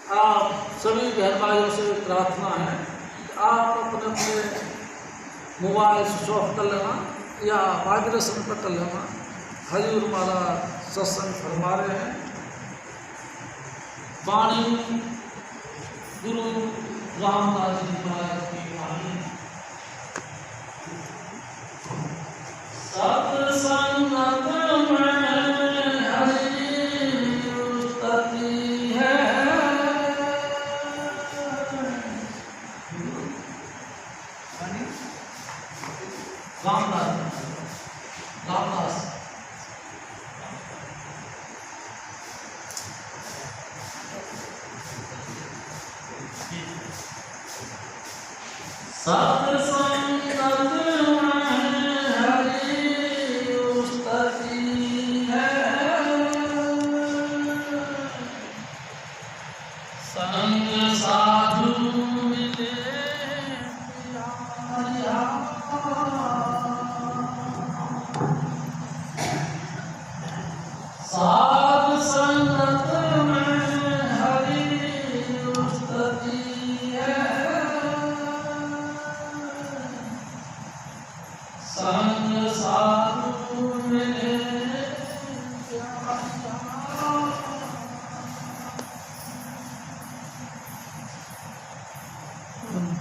आप सभी बहन भाइयों से प्रार्थना है कि आप अपने अपने मोबाइल स्विच ऑफ कर लेना या वाइब्रेशन पर कर लेना। हजूर महाराज सत्संग फरमा रहे हैं। वाणी गुरु रामदास जी महाराज की वाणी। सत्संग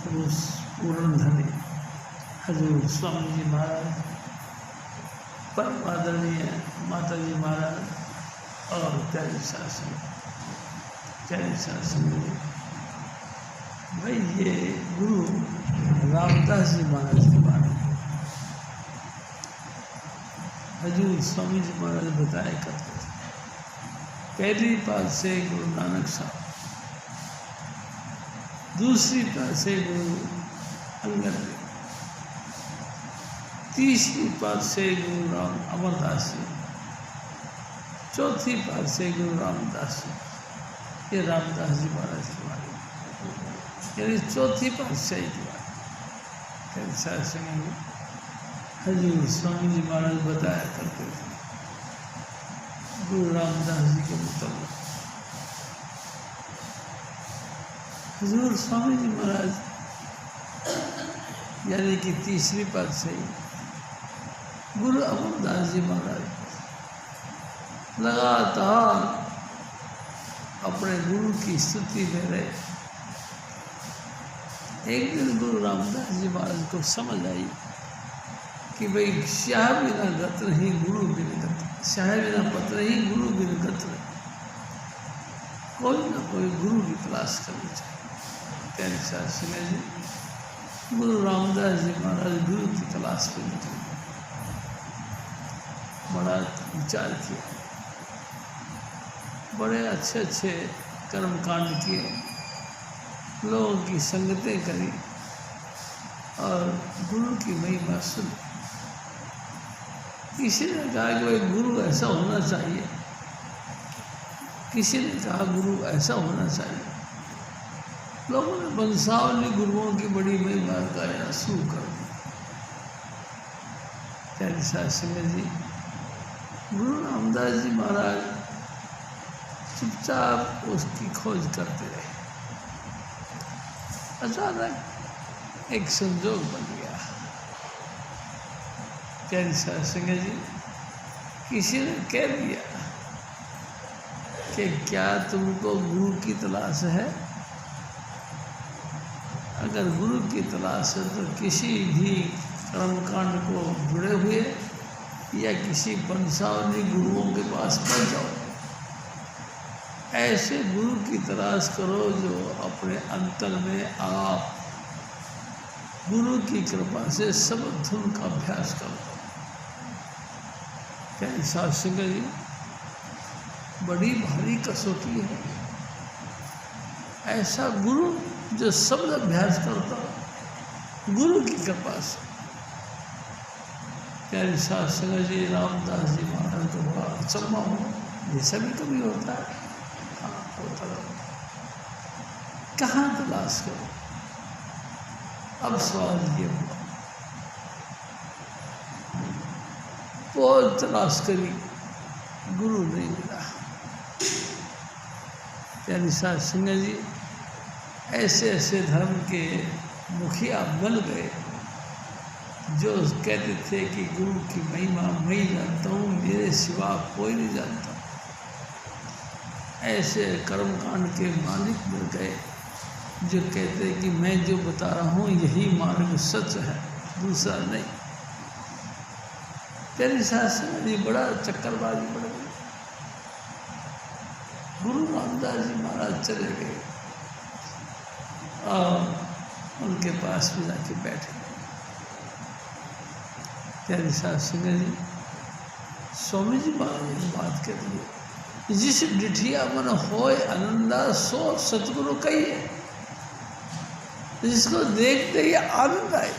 रामदास पूर्णधनी हजूर स्वामी जी महाराज, परम आदरणीय माता जी महाराज और त्यागी शासन भाई, ये गुरु रामदास जी महाराज के बारे में हजूर स्वामी जी महाराज बताया करते थे। पहली बात से गुरु नानक साहब, दूसरी बात से गुरु अंगद देव, तीसरी बात से गुरु राम अमरदास जी, चौथी बात से गुरु रामदास जी। ये रामदास जी महाराज के बारे में, यानी चौथी पातशाही की बात कैसा समय हजूर स्वामी जी महाराज बताया करते थे गुरु रामदास जी के मुताबिक। हजूर स्वामी जी महाराज यानी कि तीसरी पातशाही गुरु अमरदास जी महाराज लगातार अपने गुरु की स्तुति में रहे। एक दिन गुरु रामदास जी महाराज को समझ आई कि भाई शाह बिना गत नहीं गुरु बिन गत, शाह बिना पत नहीं गुरु बिन गत नहीं, कोई ना कोई गुरु की तलाश करनी चाहिए। त्यागी शासन जी गुरु रामदास जी महाराज गुरु की तलाश में निकले, बड़ा विचार किया, बड़े अच्छे अच्छे कर्म कांड किए, लोगों की संगतें करी और गुरु की महिमा सुनी। किसी ने कहा कि भाई गुरु ऐसा होना चाहिए, किसी ने कहा गुरु ऐसा होना चाहिए। लोगों ने बंसावली गुरुओं की बड़ी महिमा गाया शुरू कर दी। त्यागी शासन जी गुरु रामदास जी महाराज चुपचाप उसकी खोज करते रहे। अचानक एक संजोग बन गया। त्यागी शासन जी किसी ने कह दिया कि क्या तुमको गुरु की तलाश है? अगर गुरु की तलाश है तो किसी भी कर्मकांड को जुड़े हुए या किसी बंसावली गुरुओं के पास पहुंच जाओ। ऐसे गुरु की तलाश करो जो अपने अंतर में आप गुरु की कृपा से सब धुन का अभ्यास करो। क्या शासन जी बड़ी भारी कसौटी है। ऐसा गुरु जो शब्द अभ्यास करता हो गुरु की कृपा से। प्यारे शासन जी रामदास जी महाराज को बड़ा अचंभा हो, ऐसा भी कभी होता है? हाँ, होता है। कहाँ तलाश करो? अब सवाल ये हुआ, बहुत तलाश करी, गुरु नहीं मिला। यानी साध संगत जी ऐसे ऐसे धर्म के मुखिया बन गए जो कहते थे कि गुरु की महिमा मैं ही जानता हूँ, मेरे सिवा कोई नहीं जानता। ऐसे कर्मकांड के मालिक बन गए जो कहते हैं कि मैं जो बता रहा हूँ यही मार्ग सच है, दूसरा नहीं। तेरी शासन जी बड़ा चक्करबाजी बढ़ गई। गुरु रामदास जी महाराज चले गए और उनके पास में जाके बैठ गए। तेरी शासन जी स्वामी जी महाराज ने बात कर दी, जिस डिठिया मन होय आनंदा सो सतगुरु कहिए। जिसको देखते ही आनंद आए,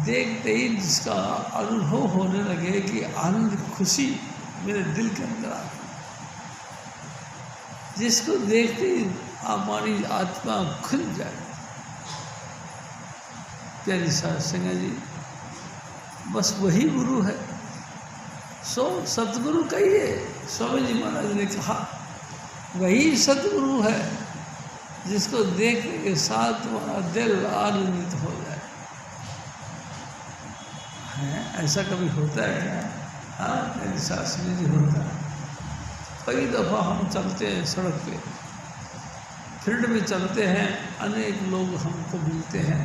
देखते ही जिसका अनुभव होने लगे कि आनंद खुशी मेरे दिल के अंदर आ गई, जिसको देखते ही हमारी आत्मा खुल जाए। प्यारी साध संगत जी बस वही गुरु है, सो सतगुरु कहिए। स्वामी जी महाराज ने कहा वही सतगुरु है जिसको देखने के साथ तुम्हारा दिल आनंदित हो जाए। है ऐसा कभी होता है क्या? हाँ मेरी शास्त्री जी होता है। कई दफ़ा हम चलते हैं सड़क पे, फील्ड में चलते हैं, अनेक लोग हमको मिलते हैं।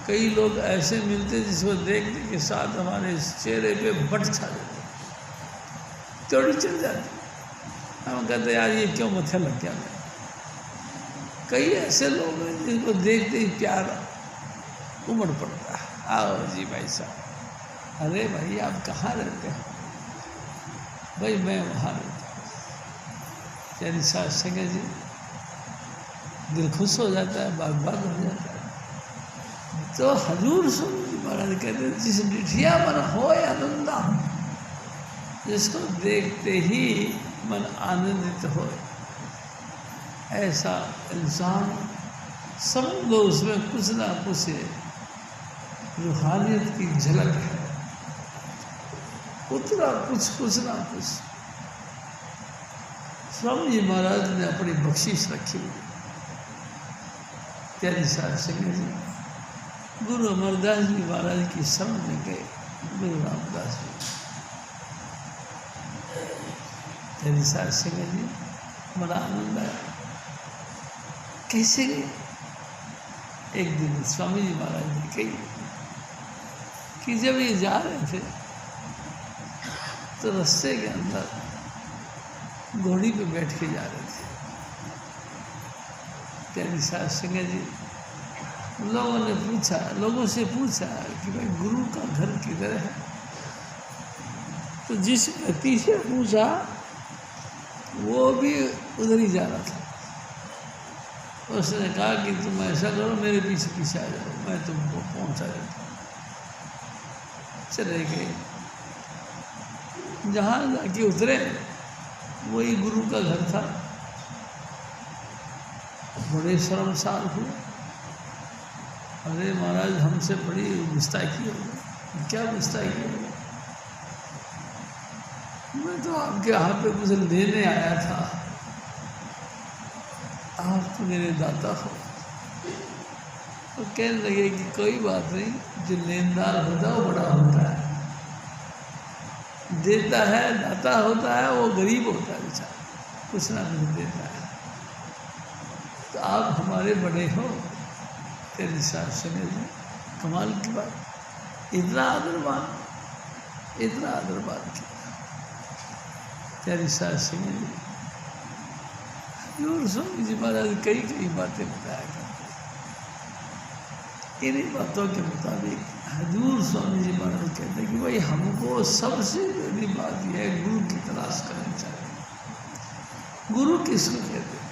कई लोग ऐसे मिलते हैं जिसको देखने के साथ हमारे चेहरे पे बट छा जाती, चोरी चल जाती। हम कहते यार ये क्यों मत्था लग गया। कई ऐसे लोग हैं जिनको देखते ही प्यार उमड़ पड़ता है। आओ जी भाई साहब। अरे भाई आप कहाँ रहते हो? भाई मैं वहाँ रहता हूँ। यानी साध संगत जी दिल खुश हो जाता है, बाग बाग हो जाता है। तो हजूर स्वामी जी महाराज कहते हैं जिस डिठिया मन होय आनंदा, जिसको देखते ही मन आनंदित हो, ऐसा इंसान समझ लो उसमें कुछ ना कुछ रूहानियत की झलक है, उतना कुछ ना कुछ स्वामी जी महाराज ने अपनी बख्शिश रखी हुई। प्यारी साध संगत जी गुरु अमरदास जी महाराज की शरण में गए। गुरु रामदास जी प्यारी साध संगत जी बड़ा आनंद आया। कैसे गए? एक दिन स्वामी जी महाराज ने कही कि जब ये जा रहे थे तो रास्ते के अंदर घोड़ी पे बैठ के जा रहे थे। प्यारी साध संगत जी लोगों से पूछा कि भाई गुरु का घर किधर है? तो जिस व्यक्ति से पूछा वो भी उधर ही जा रहा था। उसने कहा कि तुम ऐसा करो मेरे पीछे पीछे आ जाओ, मैं तुमको पहुंचा देता हूँ। चले गए, जहाँ जाके उतरे वही गुरु का घर था। बड़े शर्मसार हुए। अरे महाराज हमसे बड़ी गुस्ताखी हो गई। क्या गुस्ताखी हो गई? मैं तो आपके यहाँ पे कुछ लेने आया था, आप तो मेरे दाता हो। तो कहने लगे कि कोई बात नहीं, जो लेनदार होता है वो बड़ा होता है, देता है दाता होता है, वो गरीब होता है बेचारा, कुछ ना कुछ देता है। तो आप हमारे बड़े हो। तेरी साथ सुने कमाल की बात, इतना आदरमान किया। तेरी साथ सुने स्वामी जी महाराज कई बातें बताया करते। इन्हीं बातों के मुताबिक हजूर स्वामी जी महाराज कहते हैं कि भाई हमको सबसे पहली बात यह है गुरु की तलाश करनी चाहिए। गुरु किसको कहते हैं?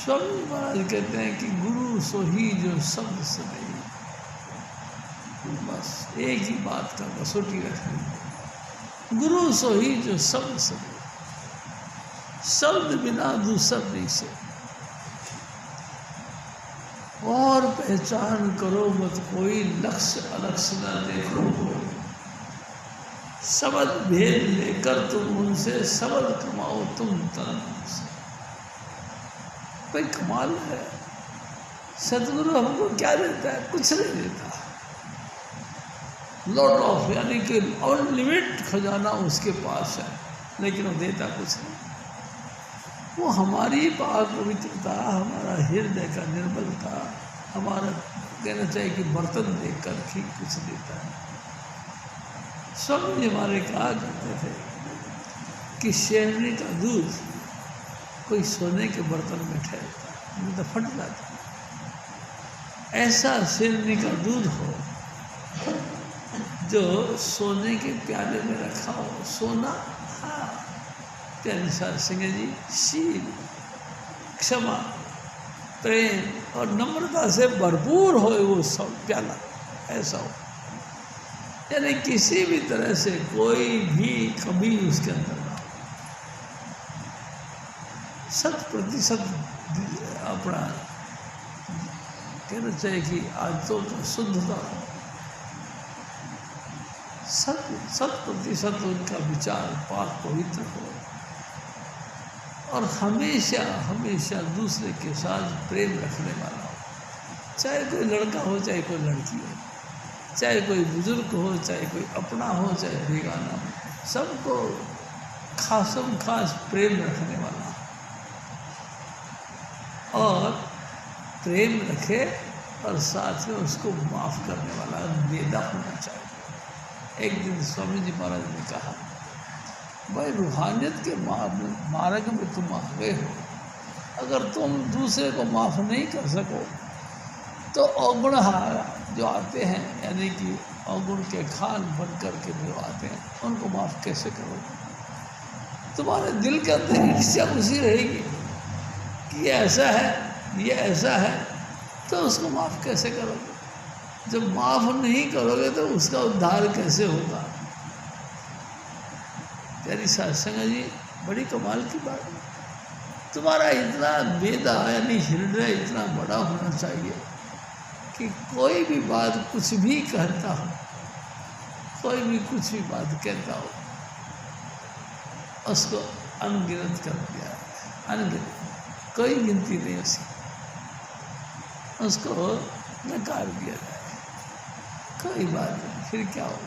स्वामी जी महाराज कहते हैं कि गुरु सो ही जो शब्द सदै। बस एक ही बात का कसौटी रखनी, गुरु सो ही जो शब्द सदै। शब्द बिना दूसरा नहीं से। और पहचान करो मत कोई, लक्ष्य अलक्ष्य न देखो। शब्द भेद लेकर तुम उनसे शब्द कमाओ तुम तन से। भाई कमाल है, सदगुरु हमको क्या देता है? कुछ नहीं देता। लॉट ऑफ यानी कि अनलिमिटेड खजाना उसके पास है, लेकिन वो देता कुछ नहीं। वो हमारी पाक पवित्रता, हमारा हृदय का निर्बलता, हमारा कहना चाहिए कि बर्तन देखकर ही कुछ देता है। स्वामी जी हमारे कहा करते थे कि शेरनी का दूध कोई सोने के बर्तन में ठहरता नहीं तो फट जाता। ऐसा शेरनी का दूध हो जो सोने के प्याले में रखा हो। सोना, हाँ, प्यारे साथ सिंह जी, शील, क्षमा, प्रेम और नम्रता से भरपूर हो वो सब प्याला, ऐसा हो, यानी किसी भी तरह से कोई भी कमी उसके अंदर ना हो। 100% अपना कहना चाहिए कि आदतों का शुद्धता हो। 100% उनका विचार पाक पवित्र हो और हमेशा हमेशा दूसरे के साथ प्रेम रखने वाला हो। चाहे कोई लड़का हो, चाहे कोई लड़की हो, चाहे कोई बुजुर्ग हो, चाहे कोई अपना हो, चाहे बेगाना हो, सबको खासम खास प्रेम रखने वाला और प्रेम रखे और साथ में उसको माफ़ करने वाला बेदा होना चाहिए। एक दिन स्वामी जी महाराज ने कहा, भाई रूहानियत के मार्ग में तुम आ गए हो, अगर तुम दूसरे को माफ़ नहीं कर सको तो अवगुणहारा जो आते हैं, यानी कि अवगुण के खान बन करके जो आते हैं, उनको माफ़ कैसे करोगे? तुम्हारे दिल के अंदर इच्छा उसी रहेगी कि ये ऐसा है, ये ऐसा है, तो उसको माफ़ कैसे करोगे? जब माफ़ नहीं करोगे तो उसका उद्धार कैसे होगा? प्यारी सत्संग जी, बड़ी कमाल की बात है। तुम्हारा इतना वेदा यानी हृदय इतना बड़ा होना चाहिए कि कोई भी बात कुछ भी कहता हो, कोई भी कुछ भी बात कहता हो, उसको अनगिनत कर दिया, अनगिनत, कोई गिनती नहीं उसको नकार दिया जाए, कोई बात नहीं, फिर क्या हो गया?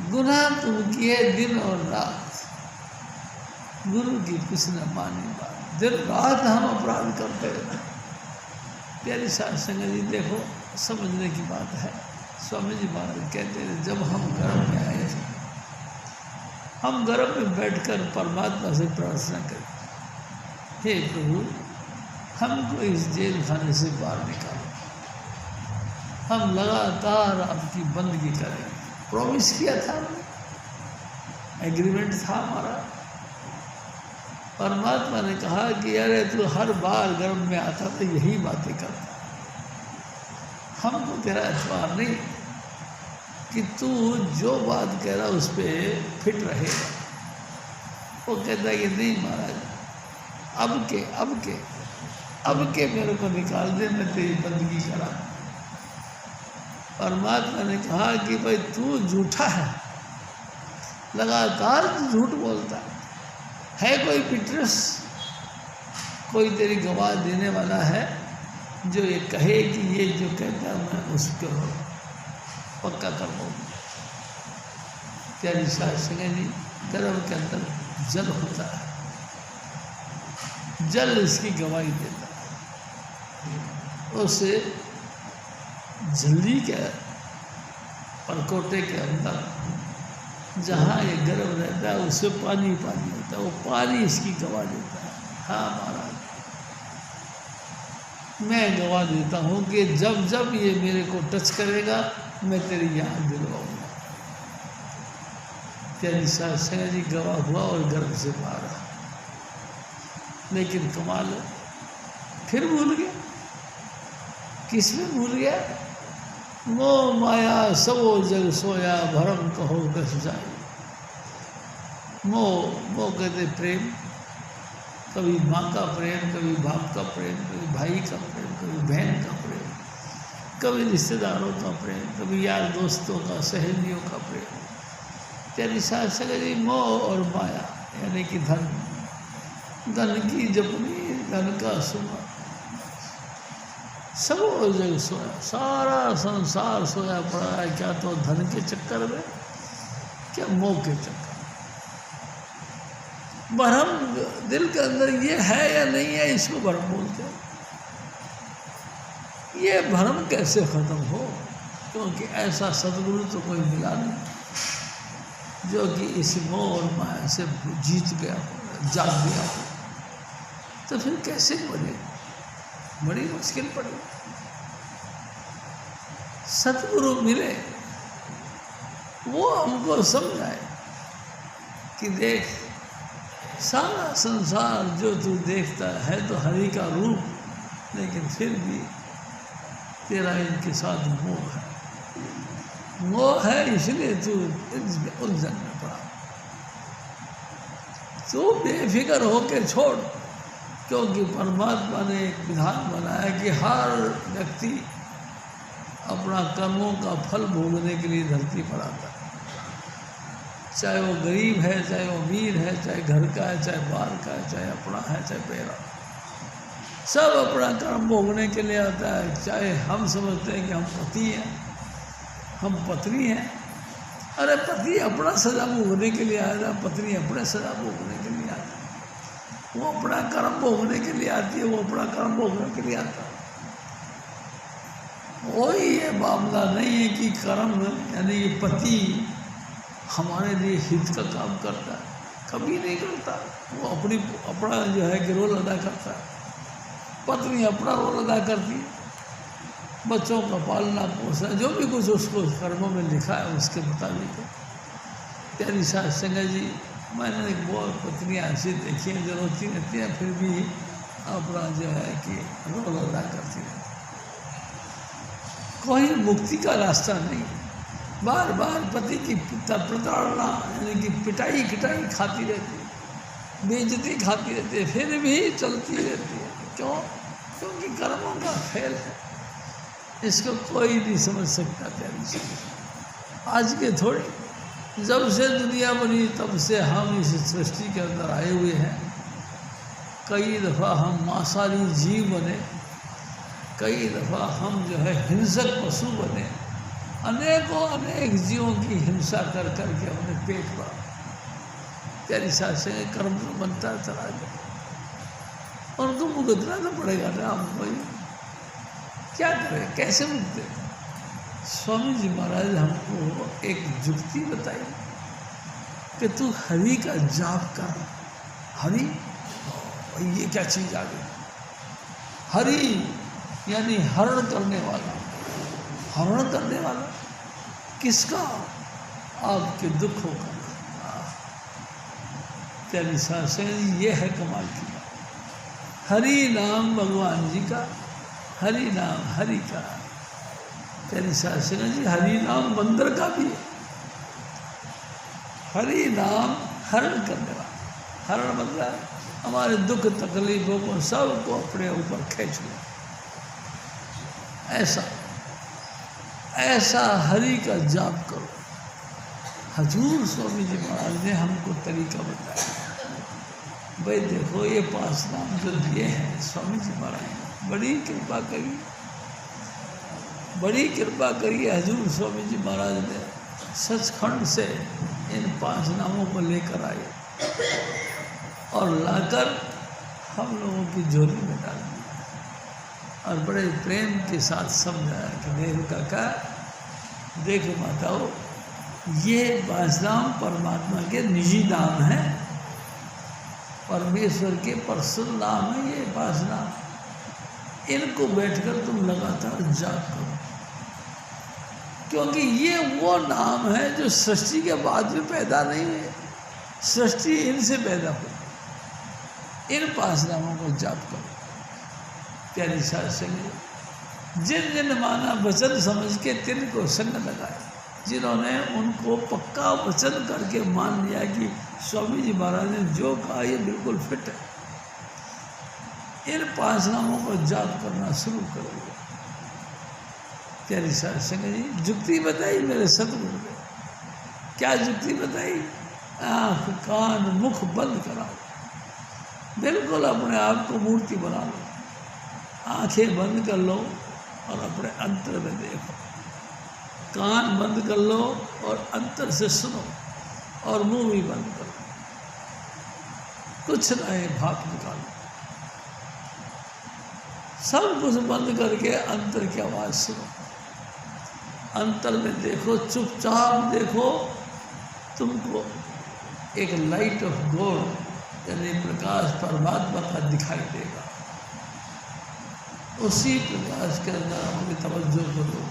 गुनाह तुम किए दिन और रात, गुरु की कुछ न मानी बात, दिन रात हम अपराध करते रहते। प्यारी साध संगत जी, देखो समझने की बात है। स्वामी जी महाराज कहते थे, जब हम गर्भ में आए थे, हम गर्भ में बैठकर परमात्मा से प्रार्थना करें, हे प्रभु हमको इस जेल खाने से बाहर निकालो, हम लगातार आपकी बंदगी करेंगे। प्रॉमिस किया था, एग्रीमेंट था हमारा। परमात्मा ने कहा कि अरे तू हर बार गर्भ में आता तो यही बातें करता, हमको तेरा एतबार नहीं कि तू जो बात कह रहा उस पर फिट रहेगा। वो कहता कि नहीं महाराज, अब के मेरे को निकाल दे, मैं तेरी बंदगी करा। परमात्मा ने कहा कि भाई तू झूठा है, लगातार झूठ बोलता है कोई विटनेस, कोई तेरी गवाह देने वाला है जो ये कहे कि ये जो कहता है मैं उसको पक्का कर दूँगा। प्यारी साध संगत जी, गर्भ के अंदर जल होता है, जल इसकी गवाही देता है। उसे झिल्ली के परकोटे के अंदर जहाँ ये गर्भ रहता है उससे पानी पानी होता है, वो पानी इसकी गवाह देता है। हाँ महाराज, मैं गवाह देता हूँ कि जब जब ये मेरे को टच करेगा मैं तेरी याद दिलवाऊंगा। प्यारी साध संगत जी, गवाह हुआ और गर्भ से बाहर आ, लेकिन कमाल है, फिर भूल गया। किसमें भूल गया? मोह माया सबो जग सोया, भरम कहो कस जाए। मोह कहते प्रेम, कभी माँ का प्रेम, कभी बाप का प्रेम, कभी भाई का प्रेम, कभी बहन का प्रेम, कभी रिश्तेदारों का प्रेम, कभी यार दोस्तों का, सहेलियों का प्रेम। तेरी साथ सगरी मोह और माया यानी कि धन, धन की जपनी, धन का सुना, सब जगह सोया, सारा संसार सोया पड़ा है। क्या तो धन के चक्कर में, क्या मोह के चक्कर। भ्रम दिल के अंदर ये है या नहीं है, इसको भ्रम बोलते हैं। ये भ्रम कैसे खत्म हो, क्योंकि ऐसा सदगुरु तो कोई मिला नहीं जो कि इस मोह और माया से जीत गया हो, जाग गया हो। तो फिर कैसे बने, बड़ी मुश्किल पड़ी। सतगुरु मिले, वो हमको समझाए कि देख, सारा संसार जो तू देखता है तो हरि का रूप, लेकिन फिर भी तेरा इनके साथ मोह है। मोह है इसलिए तू इसमें उलझन में पड़ा। तू बेफिक्र होके छोड़, क्योंकि परमात्मा ने एक विधान बनाया कि हर व्यक्ति अपना कर्मों का फल भोगने के लिए धरती पर आता है। चाहे वो गरीब है, चाहे वो अमीर है, चाहे घर का है, चाहे बाहर का है, चाहे अपना है, चाहे बेरा, सब अपना कर्म भोगने के लिए आता है। चाहे हम समझते हैं कि हम पति हैं, हम पत्नी हैं। अरे पति अपना सजा भोगने के लिए आया था, पत्नी अपने सजा भोगने के लिए आती है। वो अपना कर्म भोगने के लिए आती है, वो अपना कर्म भोगने के लिए आता है। वही ये मामला नहीं है कि कर्म यानी ये पति हमारे लिए हित का काम करता है, कभी नहीं करता। वो अपना जो है कि रोल अदा करता है। पत्नी अपना रोल अदा करती है, बच्चों का पालना पोसना, जो भी कुछ उसको कर्मों में लिखा है उसके मुताबिक। प्यारी सास संगत जी, मैंने एक बहुत पत्नियाँ ऐसी देखी हैं जो रोती रहती हैं, फिर भी अपना जो है कि रोल अदा करती रहती। कोई मुक्ति का रास्ता नहीं, बार बार पति की प्रताड़ना यानी कि पिटाई खिटाई खाती रहती है, बेइज्जती खाती रहती है, फिर भी चलती रहती है। क्यों? क्योंकि कर्मों का फेल है। इसको कोई नहीं समझ सकता। प्यारी से आज के थोड़े, जब से दुनिया बनी तब से हम इस सृष्टि के अंदर आए हुए हैं। कई दफ़ा हम मांसाहारी जीव बने, कई दफ़ा हम जो है हिंसक पशु बने, अनेकों अनेक जीवों की हिंसा कर करके हमने पेट भरा। प्यारी सास से कर्म तो बनता चला गया, उनको भुगतना तो पड़ेगा ना हमको। क्या करें, कैसे मुक्ते? स्वामी जी महाराज हमको एक जुक्ति बताई कि तू हरि का जाप कर। हरि, ये क्या चीज़ आ गई? हरि यानी हरण करने वाला। हरण करने वाला किसका? आपके दुखों का। प्यारी सास, ये है कमाल की बात। हरि नाम भगवान जी का, हरि नाम हरि का। प्यारी सास जी, हरि नाम बंदर का भी है। हरि नाम हरण करने वाला। हरण मतलब हमारे दुख तकलीफों को सबको अपने ऊपर खींच ले। ऐसा ऐसा हरि का जाप करो। हजूर स्वामी जी महाराज ने हमको तरीका बताया। भाई देखो, ये 5 नाम जो दिए हैं स्वामी जी महाराज ने, बड़ी कृपा करी, बड़ी कृपा करी। हजूर स्वामी जी महाराज ने सचखंड से इन 5 नामों को लेकर आए और लाकर हम लोगों की झोली में डाल दिया और बड़े प्रेम के साथ समझाया कि नेहरू काका देखो माताओ, ये 5 नाम परमात्मा के निजी नाम हैं, परमेश्वर के पर्सनल नाम है ये 5 नाम। इनको बैठकर तुम लगातार जाप करो, क्योंकि ये वो नाम है जो सृष्टि के बाद में पैदा नहीं है, सृष्टि इनसे पैदा हुई। इन 5 नामों को जाप करो। प्यारी सास संग, जिन जिन माना वचन समझ के तिन को संग लगाए, जिन्होंने उनको पक्का वचन करके मान लिया कि स्वामी जी महाराज ने जो कहा ये बिल्कुल फिट है, इन 5 नामों को जाप करना शुरू करोगे। प्यारी सास संग जी, जुक्ति बताई मेरे सतगुरु ने क्या युक्ति बताई? आँख कान मुख बंद कराओ, बिल्कुल अपने आप को मूर्ति बना लो, आंखें बंद कर लो और अपने अंतर में देखो, कान बंद कर लो और अंतर से सुनो, और मुंह भी बंद करो, कुछ नए भाप निकालो, सब कुछ बंद करके अंतर की आवाज़ सुनो, अंतर में देखो, चुपचाप देखो, तुमको एक लाइट ऑफ गॉड यानी प्रकाश परमात्मा का दिखाई देगा। उसी प्रकाश के अंदर अपनी तवज्जो करो,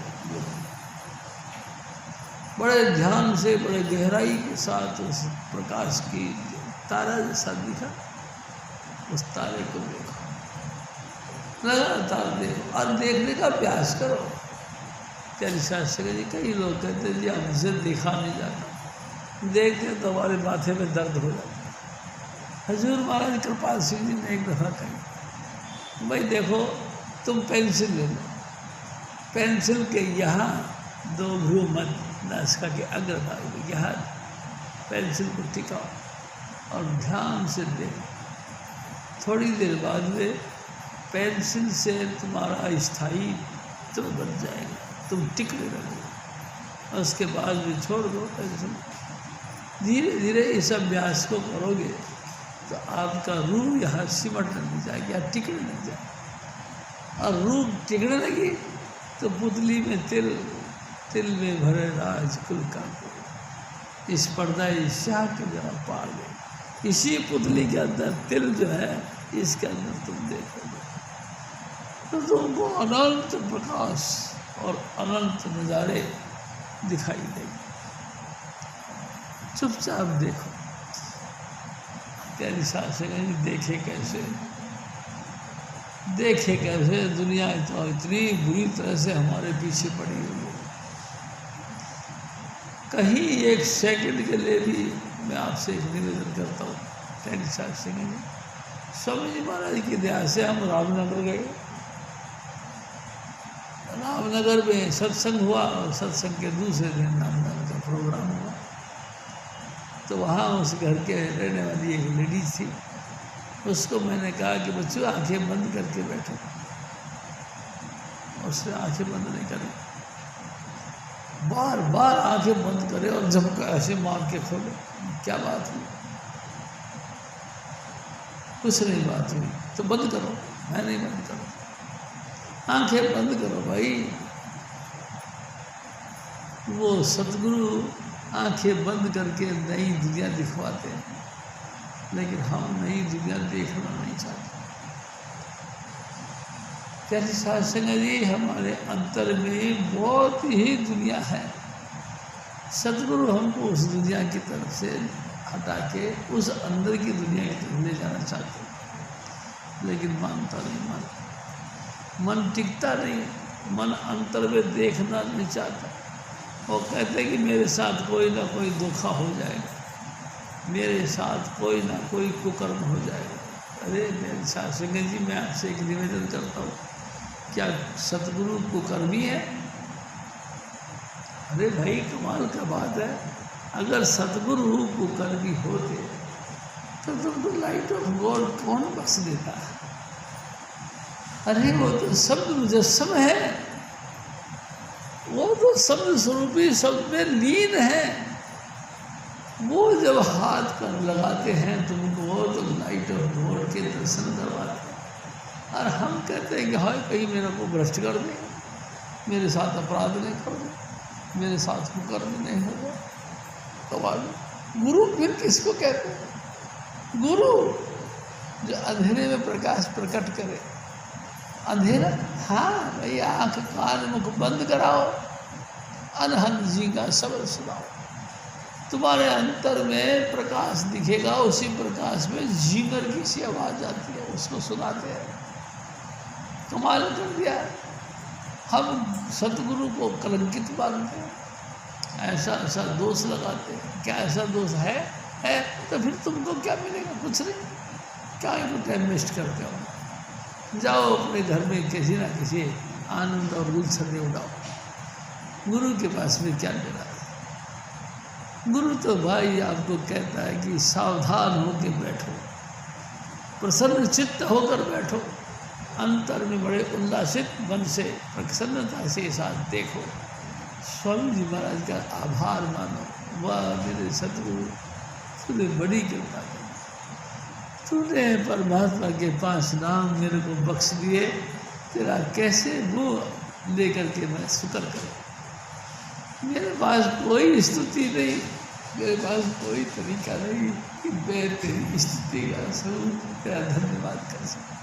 बड़े ध्यान से, बड़े गहराई के साथ उस प्रकाश की तारा जैसा दिखा, उस तारे को देखो, लगातार देखो और देखने का प्रयास करो। त्यागी शास्त्री जी, कई लोग कहते हैं जी हमसे देखा नहीं जाता, देखते तो हमारे माथे में दर्द हो जाता है। हजूर महाराज कृपाल सिंह जी ने एक दफ़ा कही, भाई देखो तुम पेंसिल ले लो, पेंसिल के यहाँ 2 भ्रू मध्य नासिका के अग्रभाग में यहाँ पेंसिल को टिकाओ और ध्यान से देखो, थोड़ी देर बाद में पेंसिल से तुम्हारा स्थायित्व बन जाएगा, तुम टिकने लगोगे, और उसके बाद भी छोड़ दो पेंसिल। धीरे धीरे इस अभ्यास को करोगे तो आपका रूह यहाँ सिमट लग जाएगी, यहाँ टिकने लग जाएगी, और रूह टिकने लगी तो पुतली में तिल में भरे राज कुल का, इस पर्दा शाह के जरा पार गए, इसी पुतली के अंदर तिल जो है, इसके अंदर तुम देखोगे तो तुमको अनंत प्रकाश और अनंत नज़ारे दिखाई देंगे। चुपचाप देखो। प्यारी सास से कहीं देखे कैसे दुनिया तो इतनी बुरी तरह से हमारे पीछे पड़ी हुई है। कहीं एक सेकंड के लिए भी मैं आपसे एक निवेदन करता हूँ, प्यारी सास से कहीं स्वामी जी महाराज की दया से हम रामनगर गए, रामनगर में सत्संग हुआ और सत्संग के दूसरे दिन रामनगर का प्रोग्राम हुआ, तो वहाँ उस घर के रहने वाली एक लेडीज थी, उसको मैंने कहा कि बच्चों आंखें बंद करके बैठो, उसने आंखें बंद नहीं करी, बार बार आंखें बंद करे और जब ऐसे मार के खोले, क्या बात हुई? कुछ नहीं बात हुई, तो बंद करो। मैं नहीं बंद करो, आंखें बंद करो भाई। वो सतगुरु आंखें बंद करके नई दुनिया दिखवाते हैं, लेकिन हम नई दुनिया देखना नहीं चाहते। कैसे सत्संग जी, हमारे अंतर में बहुत ही दुनिया है, सतगुरु हमको उस दुनिया की तरफ से हटा के उस अंदर की दुनिया की तरफ ले जाना चाहते हैं, लेकिन मानता नहीं, मन टिकता नहीं, मन अंतर में देखना नहीं चाहता। वो कहते हैं कि मेरे साथ कोई ना कोई धोखा हो जाएगा, मेरे साथ कोई ना कोई कुकर्म हो जाएगा। अरे मेरे सत्संग जी, मैं आपसे एक निवेदन करता हूँ, क्या सतगुरु कुकर्मी है? अरे भाई कमाल का बात है, अगर सतगुरु कुकर्मी होते तो तुमको लाइट ऑफ गॉड कौन बख्श देता है? अरे वो तो शब्द मुजस्सम है, वो तो शब्द स्वरूपी शब्द में लीन है, वो जब हाथ पर लगाते हैं तुमको तो लाइट ऑफ गॉड के दर्शन करवाते हैं। और हम कहते हैं कि हाँ कहीं मेरे को भ्रष्ट कर दे, मेरे साथ अपराध नहीं कर दे, मेरे साथ कुकर्म नहीं हो जाए। तो गुरु फिर किसको कहते हैं? गुरु जो अंधेरे में प्रकाश प्रकट करे। अंधेरा, हाँ भाई आँख कान मुख बंद कराओ, अनहद जी का शब्द सुनाओ, तुम्हारे अंतर में प्रकाश दिखेगा, उसी प्रकाश में झींगर की सी आवाज़ आती है, उसको सुनाते हैं। कमाल कर दिया। हम सतगुरु को कलंकित मानते हैं, ऐसा दोष लगाते हैं। क्या ऐसा दोष है तो फिर तुमको क्या मिलेगा? कुछ नहीं। क्या इनको टाइम वेस्ट करते हो? जाओ अपने घर में किसी ना किसी आनंद और गुलछर्रे उड़ाओ, गुरु के पास में क्या लेना है? गुरु तो भाई आपको कहता है कि सावधान होकर बैठो, प्रसन्न चित्त होकर बैठो, अंतर में बड़े उल्लासित मन से प्रसन्नता से साथ देखो। स्वामी जी महाराज का आभार मानो, वाह मेरे सतगुरु, तूने बड़ी कृपा की, तूने परमात्मा के 5 नाम मेरे को बख्श दिए, तेरा कैसे वो लेकर के मैं शुक्र करूँ। मेरे पास कोई स्तुति नहीं, मेरे पास कोई तरीका नहीं कि मैं तेरी स्तुति का स्वरूप तेरा धन्यवाद कर सकूँ।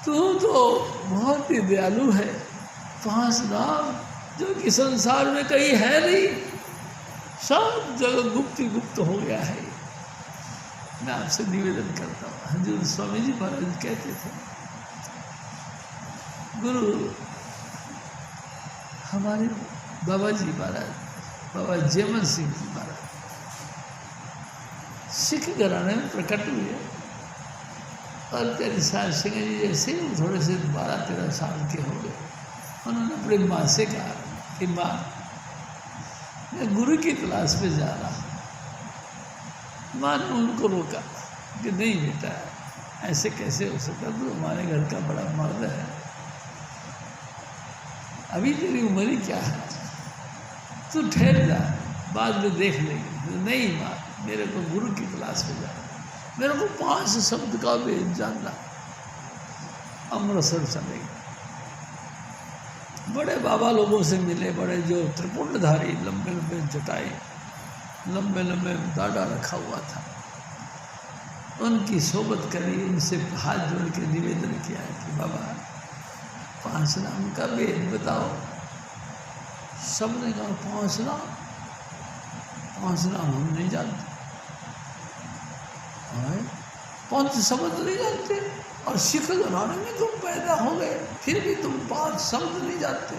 तू तो बहुत ही दयालु है। 5 नाम जो कि संसार में कहीं है नहीं, सब जगह गुप्त गुप्त हो गया है। मैं आपसे निवेदन करता हूँ, हजूर स्वामी जी महाराज कहते थे, गुरु हमारे बाबा जी महाराज, बाबा जयमल सिंह जी महाराज सिख घराने में प्रकट हुए और तेरे साथ सिंह जी जैसे थोड़े से 12-13 साल के हो गए। उन्होंने अपनी माँ से कहा कि माँ, मैं गुरु की तलाश में जा रहा हूँ। माँ ने उनको रोका कि नहीं बेटा, ऐसे कैसे हो सकता, तू हमारे घर का बड़ा मर्द है, अभी तेरी उम्र ही क्या है, तू ठहर जा, बाद में देख लेंगे। नहीं माँ, मेरे को गुरु की तलाश में जाना, मेरे को 5 शब्द का भेद जानना। अमृतसर चले गए, बड़े बाबा लोगों से मिले, बड़े जो त्रिपुंडधारी, लंबे लंबे जटाई, लंबे लंबे दाढ़ा रखा हुआ था, उनकी सोबत करी, उनसे हाथ जोड़ के निवेदन किया कि बाबा 5 नाम का भेद बताओ। सबने कहा 5 नाम, 5 नाम हम नहीं जानते, 5 शब्द नहीं जानते, और सिख घराने में तुम पैदा हो गए, फिर भी तुम 5 शब्द नहीं जानते।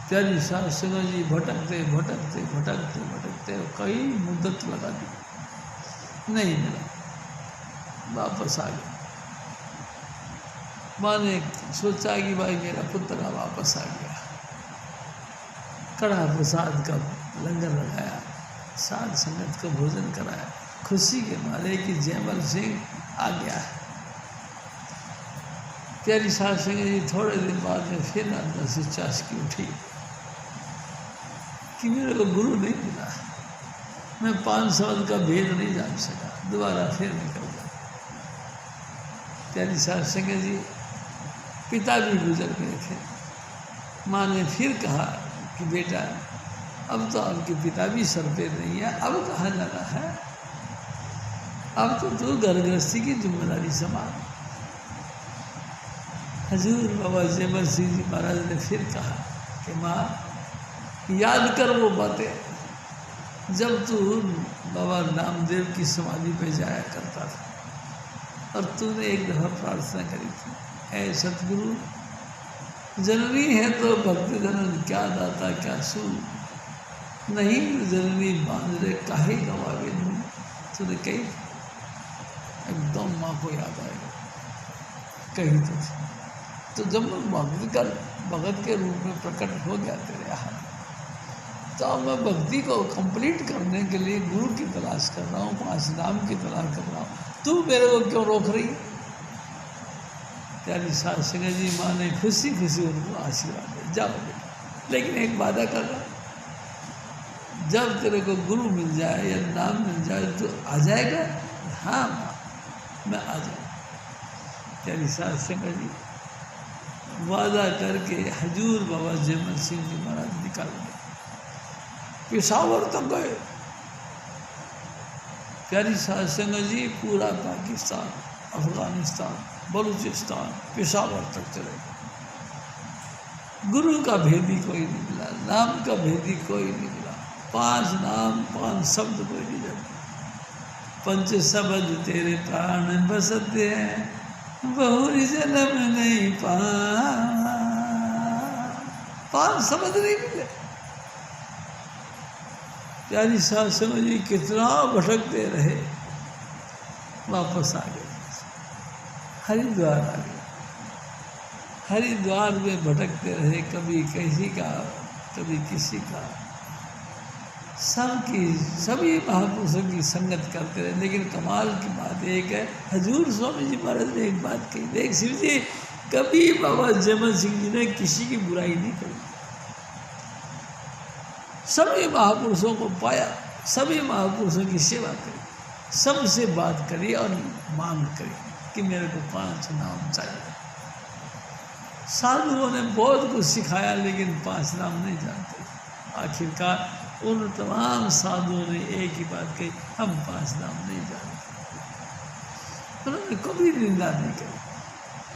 प्यारी सास सिंह जी भटकते भटकते भटकते भटकते कई मुद्दत लगा दी, नहीं मिला, वापस आ गया। माँ ने सोचा कि भाई मेरा पुत्र वापस आ गया, कड़ा प्रसाद का लंगर लगाया, साध संगत का भोजन कराया, खुशी के मारे कि जयमल सिंह आ गया है। प्यारी सास सिंह जी थोड़े दिन बाद में फिर अंदर से चाशकी उठी कि मेरे को गुरु नहीं मिला, मैं 5 शब्द का भेद नहीं जान सका, दोबारा फिर निकल गया। प्यारी सास सिंह जी पिता भी गुजर गए थे। माँ ने फिर कहा कि बेटा, अब तो आपके पिता भी सर पे नहीं है, अब कहाँ जाना है, अब तो तू घर गृहस्थी की जिम्मेदारी संभाल। हजूर बाबा जयमल सिंह जी महाराज ने फिर कहा कि माँ, याद कर वो बातें जब तू बाबा नामदेव की समाधि पे जाया करता था और तूने एक दफ़ा प्रार्थना करी थी, ऐ सतगुरु, जननी है तो भक्ति जनन, क्या दाता क्या सूर, नहीं जननी बांध रे काहे गवावे नूर। तूने कही, एकदम माँ को याद आएगा, कही तो थी। तो जब भगत के रूप में प्रकट हो गया तेरे यहाँ, तो अब मैं भक्ति को कंप्लीट करने के लिए गुरु की तलाश कर रहा हूँ, 5 नाम की तलाश कर रहा हूँ, तू मेरे को क्यों रोक रही है। प्यारी सास सिंह जी माँ ने खुशी खुशी उनको आशीर्वाद दिया, जाओ बेटा, लेकिन एक वादा कर रहा, जब तेरे को गुरु मिल जाए या नाम मिल जाए तो आ जाएगा। हाँ माँ, मैं आ जाऊँ। प्यारी सास सिंह जी वादा करके हजूर बाबा जयमल सिंह जी महाराज निकाल गए, पेशावर तक गए। प्यारी सास सिंह जी पूरा पाकिस्तान, अफगानिस्तान, बलूचिस्तान, पेशावर तक चले गए। गुरु का भेदी कोई नहीं मिला, नाम का भेदी कोई नहीं मिला, 5 नाम 5 शब्द कोई नहीं जानता। 5 शब्द तेरे प्राण बसते हैं, बहुरी जन्म नहीं पा। 5 शब्द नहीं मिले। प्यारी सास सिंह जी कितना भटकते रहे, वापस आ गए, हरिद्वार आ गए। हरिद्वार में भटकते रहे, कभी किसी का कभी किसी का, सबकी सभी महापुरुषों की संगत करते रहे। लेकिन कमाल की बात एक है, हजूर स्वामी जी महाराज ने एक बात कही, देख शिव जी, कभी बाबा जयमल सिंह जी ने किसी की बुराई नहीं करी। सभी महापुरुषों को पाया, सभी महापुरुषों की सेवा करी, सबसे बात करी और मांग करी कि मेरे को 5 नाम चाहिए। साधुओं ने बहुत कुछ सिखाया लेकिन 5 नाम नहीं जानते। आखिरकार उन तमाम साधुओं ने एक ही बात कही, हम 5 नाम नहीं जानते। उन्होंने कभी निंदा नहीं करी।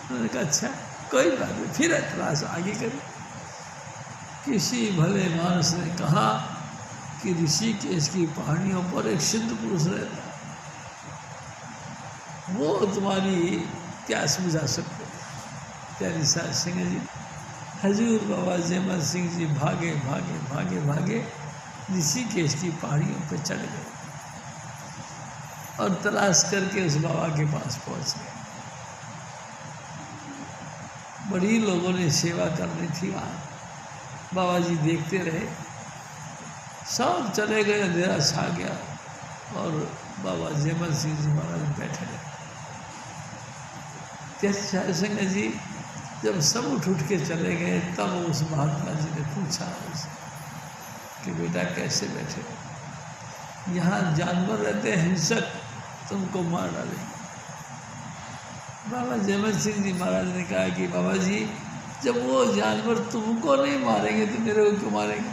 उन्होंने कहा अच्छा कोई बात नहीं, फिर एतराज आगे करें। किसी भले मानस ने कहा कि ऋषिकेश की पहाड़ियों पर एक सिद्ध पुरुष रहता, वो तुम्हारी प्यास बुझा सकते। प्यारी साध सिंह जी, हजूर बाबा जयमल सिंह जी भागे भागे भागे भागे ऋषिकेश की पहाड़ियों पर चढ़ गए और तलाश करके उस बाबा के पास पहुंच गए। बड़ी लोगों ने सेवा करनी थी वहाँ। बाबा जी देखते रहे, सब चले गए, अंधेरा छा गया और बाबा जयमल सिंह जी महाराज बैठे रहे। साध सिंह जी जब सब उठ के चले गए, तब उस महात्मा जी ने पूछा उससे कि बेटा कैसे बैठे, यहाँ जानवर रहते हैं हिंसक, तुमको मार डालेंगे। बाबा जयमल सिंह जी महाराज ने कहा कि बाबा जी, जब वो जानवर तुमको नहीं मारेंगे तो मेरे को क्यों मारेंगे।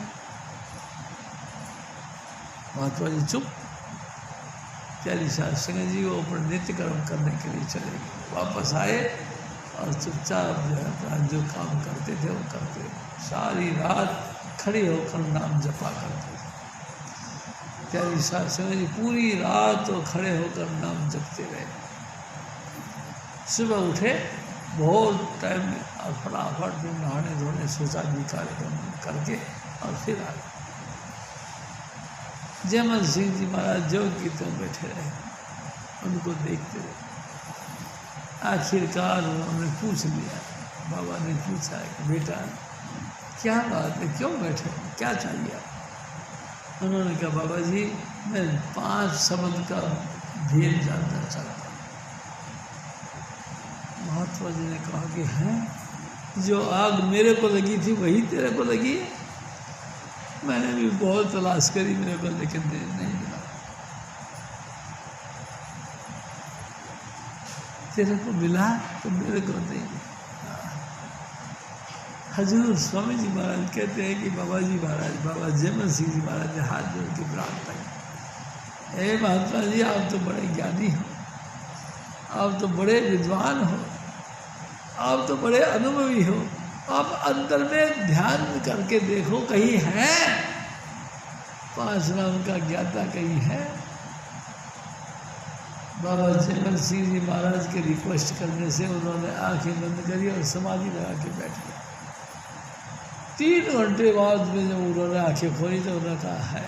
महात्मा जी चुप। प्यारी साध सिंह जी वो अपने नित्य कर्म करने के लिए चले गए। वापस आए और चुपचाप जो है जो काम करते थे वो करते। सारी रात खड़े होकर नाम जपा करते थे। प्यारी साध सिंह जी पूरी रात वो खड़े होकर नाम जपते रहे। सुबह उठे बहुत टाइम में और फटाफट में नहाने धोने शौचालय कार्यक्रम करके और फिर आ गए। जयमल सिंह जी महाराज जो कि तो बैठे रहे, उनको देखते रहे। आखिरकार उन्होंने पूछ लिया, बाबा ने पूछा कि बेटा क्या बात है, क्यों बैठे, क्या चाहिए आप। उन्होंने कहा बाबा जी, मैं 5 शब्द का भेद जानना चाहता हूँ। महात्मा जी ने कहा कि हैं, जो आग मेरे को लगी थी वही तेरे को लगी है। मैंने भी बहुत तलाश करी मेरे को, लेकिन नहीं मिला। तेरे को मिला तो मेरे को नहीं मिला। हजूर स्वामी जी महाराज कहते हैं कि बाबा जी महाराज, बाबा जयमल सिंह जी महाराज ने हाथ जोड़ के प्रार्थना की, हे महात्मा जी, आप तो बड़े ज्ञानी हो, आप तो बड़े विद्वान हो, आप तो बड़े अनुभवी हो, आप अंदर में ध्यान करके देखो कहीं है 5 नाम का ज्ञाता, कहीं है। बाबा जयमल सिंह जी महाराज के रिक्वेस्ट करने से उन्होंने आंखें बंद करी और समाधि लगा के बैठ गए। 3 घंटे बाद में जब उन्होंने आंखें खोली तो उन्होंने कहा है,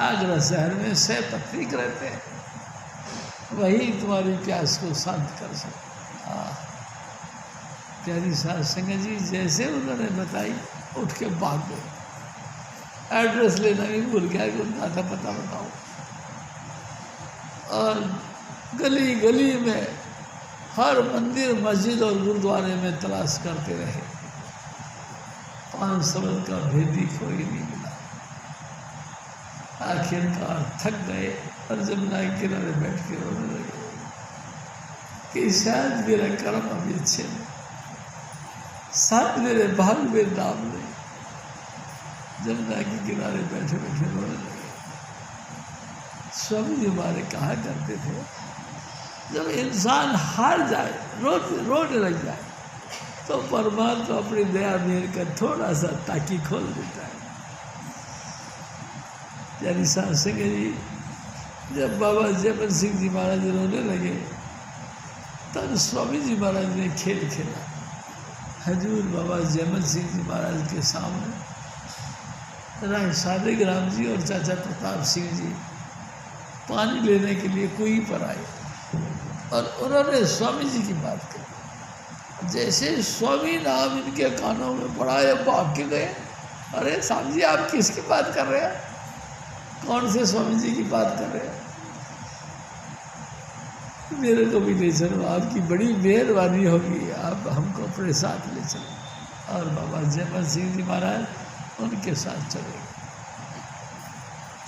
आगरा शहर में 6 पत्रिक रहते हैं, वही तुम्हारी प्यास को शांत कर सकते। प्यारी साध संगत जी जैसे उन्होंने बताई, उठ के भाग गए। एड्रेस लेना भी भूल गया कि उनका था पता बताओ। और गली गली में, हर मंदिर मस्जिद और गुरुद्वारे में तलाश करते रहे। 5 शब्द का भेदी कोई नहीं मिला। आखिरकार थक गए और जमुना के किनारे बैठ के रोने लगे कि शायद मेरा कर्म अभी अच्छे नहीं, शायद मेरे भाग में नाम नहीं। जमुना के किनारे बैठे बैठे रोने लगे। स्वामी जी हमारे कहा करते थे, जब इंसान हार जाए, रोने लग जाए, तो परमात्मा अपनी दया मेहर कर थोड़ा सा ताकी खोल देता है। यानी साध सिंह जी जब बाबा जयमल सिंह जी महाराज रोने लगे, तब स्वामी जी महाराज ने खेल खेला। हजूर बाबा जयमल सिंह जी महाराज के सामने राय सालिग्राम जी और चाचा प्रताप सिंह जी पानी लेने के लिए कुएं पर आए और उन्होंने स्वामी जी की बात कही। जैसे स्वामी नाम इनके कानों में पड़ा, ये भाग के गए अरे साहब जी आप किसकी बात कर रहे हैं, कौन से स्वामी जी की बात कर रहे हैं? मेरे को भी ले चलो, आपकी बड़ी मेहरबानी होगी, आप हमको अपने साथ ले चलो। और बाबा जयमल सिंह जी महाराज उनके साथ चले गए।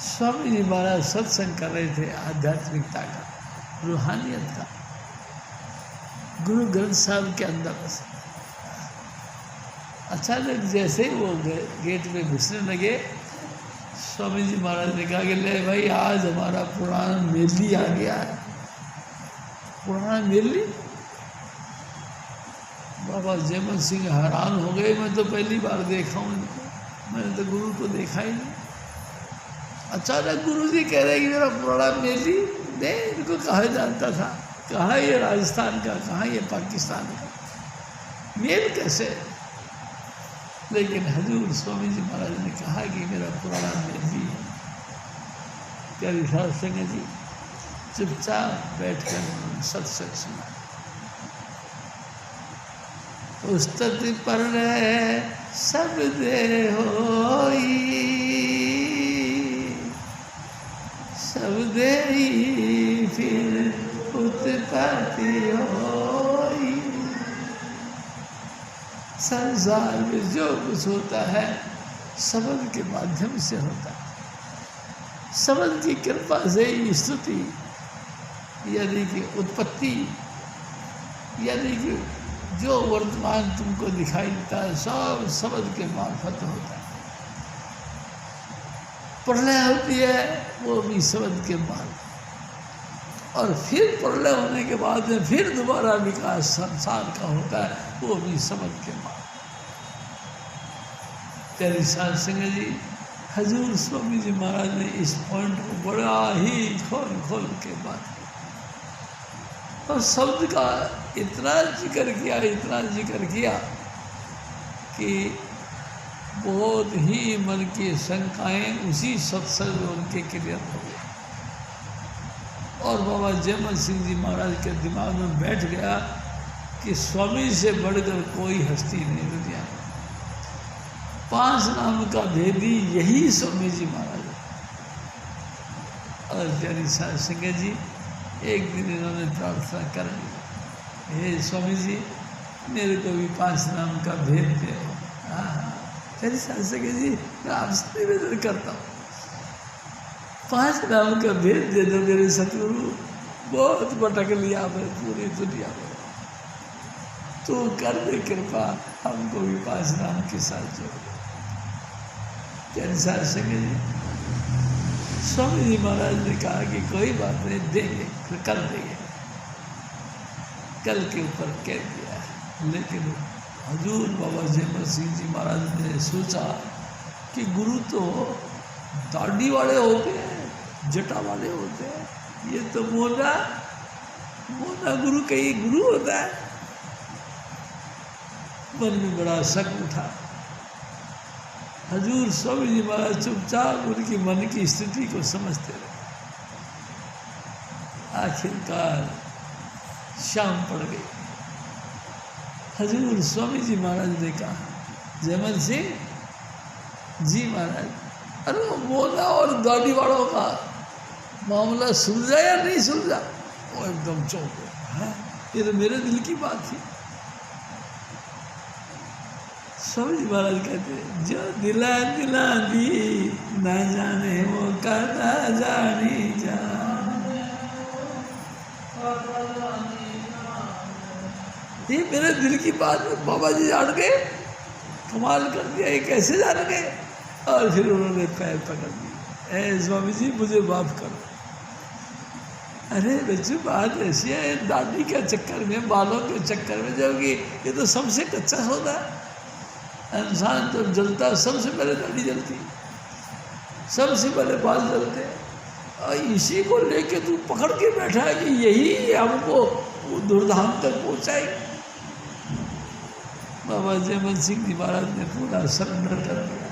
स्वामी जी महाराज सत्संग कर रहे थे आध्यात्मिकता का, रूहानियत का, गुरु ग्रंथ साहब के अंदर। अचानक जैसे ही वो गेट में घुसने लगे, स्वामी जी महाराज ने कहा कि ले भाई आज हमारा पुराना मेली आ गया है। पुराना मेली? बाबा जयमल सिंह हैरान हो गए, मैं तो पहली बार देखा हूँ इनको, मैंने तो गुरु को देखा ही नहीं। अचानक गुरु जी कह रहे कि मेरा पुराना मेली, नहीं इनको कहाँ जानता था, कहाँ ये राजस्थान का, कहाँ ये पाकिस्तान का, मेल कैसे? लेकिन हजूर स्वामी जी महाराज ने कहा कि मेरा पुराना मेली है। प्यारी साध संगत जी चुपचाप बैठकर सत्संग सुना। उस्तत पर सब दे होई, सब दे फिर उत्पत्ति होई। संसार में जो कुछ होता है शब्द के माध्यम से होता है। शब्द की कृपा से ही स्तुति यानी कि उत्पत्ति, यानी कि जो वर्तमान तुमको दिखाई देता है सब शब्द के मार्फत होता है। प्रलय होती है वो भी शब्द के मार्फत, और फिर प्रलय होने के बाद में फिर दोबारा विकास संसार का होता है, वो भी शब्द के मार्फत। प्यारी साध संगत जी, हजूर स्वामी जी महाराज ने इस पॉइंट को बड़ा ही खोल खोल के बात की, और शब्द का इतना जिक्र किया, इतना जिक्र किया कि बहुत ही मन की शंकाएं उसी सत्संग में उनके क्लियर हो गई। और बाबा जयमल सिंह जी महाराज के दिमाग में बैठ गया कि स्वामी से बढ़कर कोई हस्ती नहीं दुनिया में। 5 नाम का भेदी यही स्वामी जी महाराज है। और प्यारी साध संगत जी, एक दिन इन्होंने प्रार्थना कर ली, हे स्वामी जी मेरे को भी 5 नाम का भेद दे। प्यारी साध संगत जी, मैं आपसे निवेदन करता हूँ 5 नाम का भेद दे दो मेरे सतगुरु, बहुत भटक लिया मैं पूरी दुनिया में, तो कर दे कृपा, हमको भी 5 नाम के साथ जोड़ दे। प्यारी साध संगत जी, स्वामी जी महाराज ने कहा कि कोई बात नहीं, देंगे, फिर कल देंगे, कल के ऊपर कह दिया। लेकिन हजूर बाबा जयमल सिंह जी महाराज ने सोचा कि गुरु तो दाढ़ी वाले होते हैं, जटा वाले होते हैं, ये तो मोना गुरु कहीं गुरु होता है। मन में बड़ा शक उठा। हजूर स्वामी जी महाराज चुपचाप उनकी मन की स्थिति को समझते रहे। आखिरकार शाम पड़ गई। हजूर स्वामी जी महाराज ने कहा, जयमल सिंह जी महाराज, अरे वो मोना और दाढ़ी वालों का मामला सुलझा या नहीं सुलझा? वो एकदम चौंक गए, ये तो मेरे दिल की बात थी। स्वामी जी महाराज कहते हैं, जो दिला दिला दी ना जाने वो कहता जानी जाने, ये मेरे दिल की बात बाबा जी जान गए, कमाल कर दिया, ये कैसे जान गए? और फिर उन्होंने पैर पकड़ दिए, ऐ स्वामी जी मुझे माफ करो। अरे बच्चों बात ऐसी है, दाढ़ी के चक्कर में, बालों के चक्कर में जाओगी, ये तो सबसे कच्चा होता है। इंसान जब जलता सबसे पहले दाढ़ी जलती, सबसे पहले बाल जलते, और इसी को लेके तू पकड़ के बैठा है कि यही हमको दुर्धाम तक पहुँचाएगी। बाबा जयमल सिंह जी महाराज ने पूरा सरेंडर कर दिया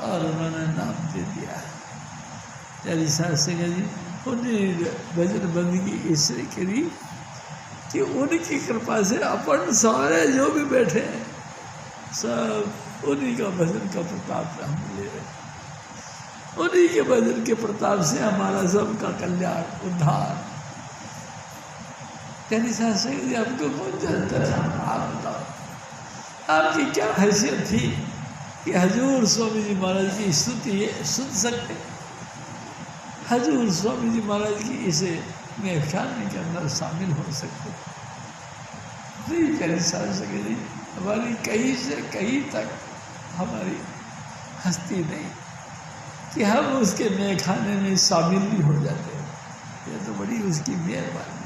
और उन्होंने नाम दे दिया। प्यारी साध संगत जी, उन्हें भजन बंदगी इसलिए करी कि उनकी कृपा से अपन सारे जो भी बैठे हैं सब उन्हीं का भजन का प्रताप हम ले रहे, उन्हीं के भजन के प्रताप से हमारा सबका कल्याण उद्धार। यानी साहब आपको कौन जानता था? आप बताओ, आपकी क्या हैसियत थी कि हजूर स्वामी जी महाराज की स्तुति सुन सकते? हजूर स्वामी जी महाराज की इसे व्याख्यान के अंदर शामिल हो सकते? नहीं कह सके जी, हमारी कहीं से कहीं तक हमारी हस्ती नहीं कि हम उसके मेखाने में शामिल भी हो जाते हैं। यह तो बड़ी उसकी मेहरबानी।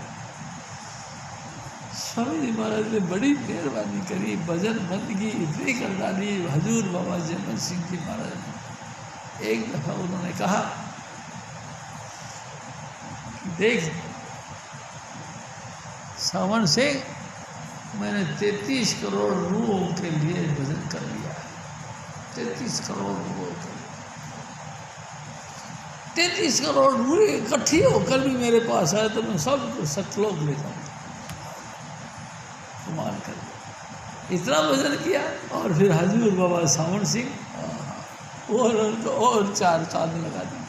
स्वामी जी महाराज ने बड़ी मेहरबानी करी, भजन बंदगी इतनी कर डाली। हजूर बाबा जयमल सिंह जी महाराज ने एक दफ़ा उन्होंने कहा कि देख सावन सिंह, मैंने 33 करोड़ रूहों के लिए भजन कर लिया। 33 करोड़ रूहों के लिए 33 करोड़ रूह इकट्ठी होकर भी मेरे पास आए तो मैं सबको सतलोक ले जाऊँगा। कमाल कर दिया, इतना भजन किया। और फिर हजूर बाबा सावन सिंह और 4 चांद लगा दिए।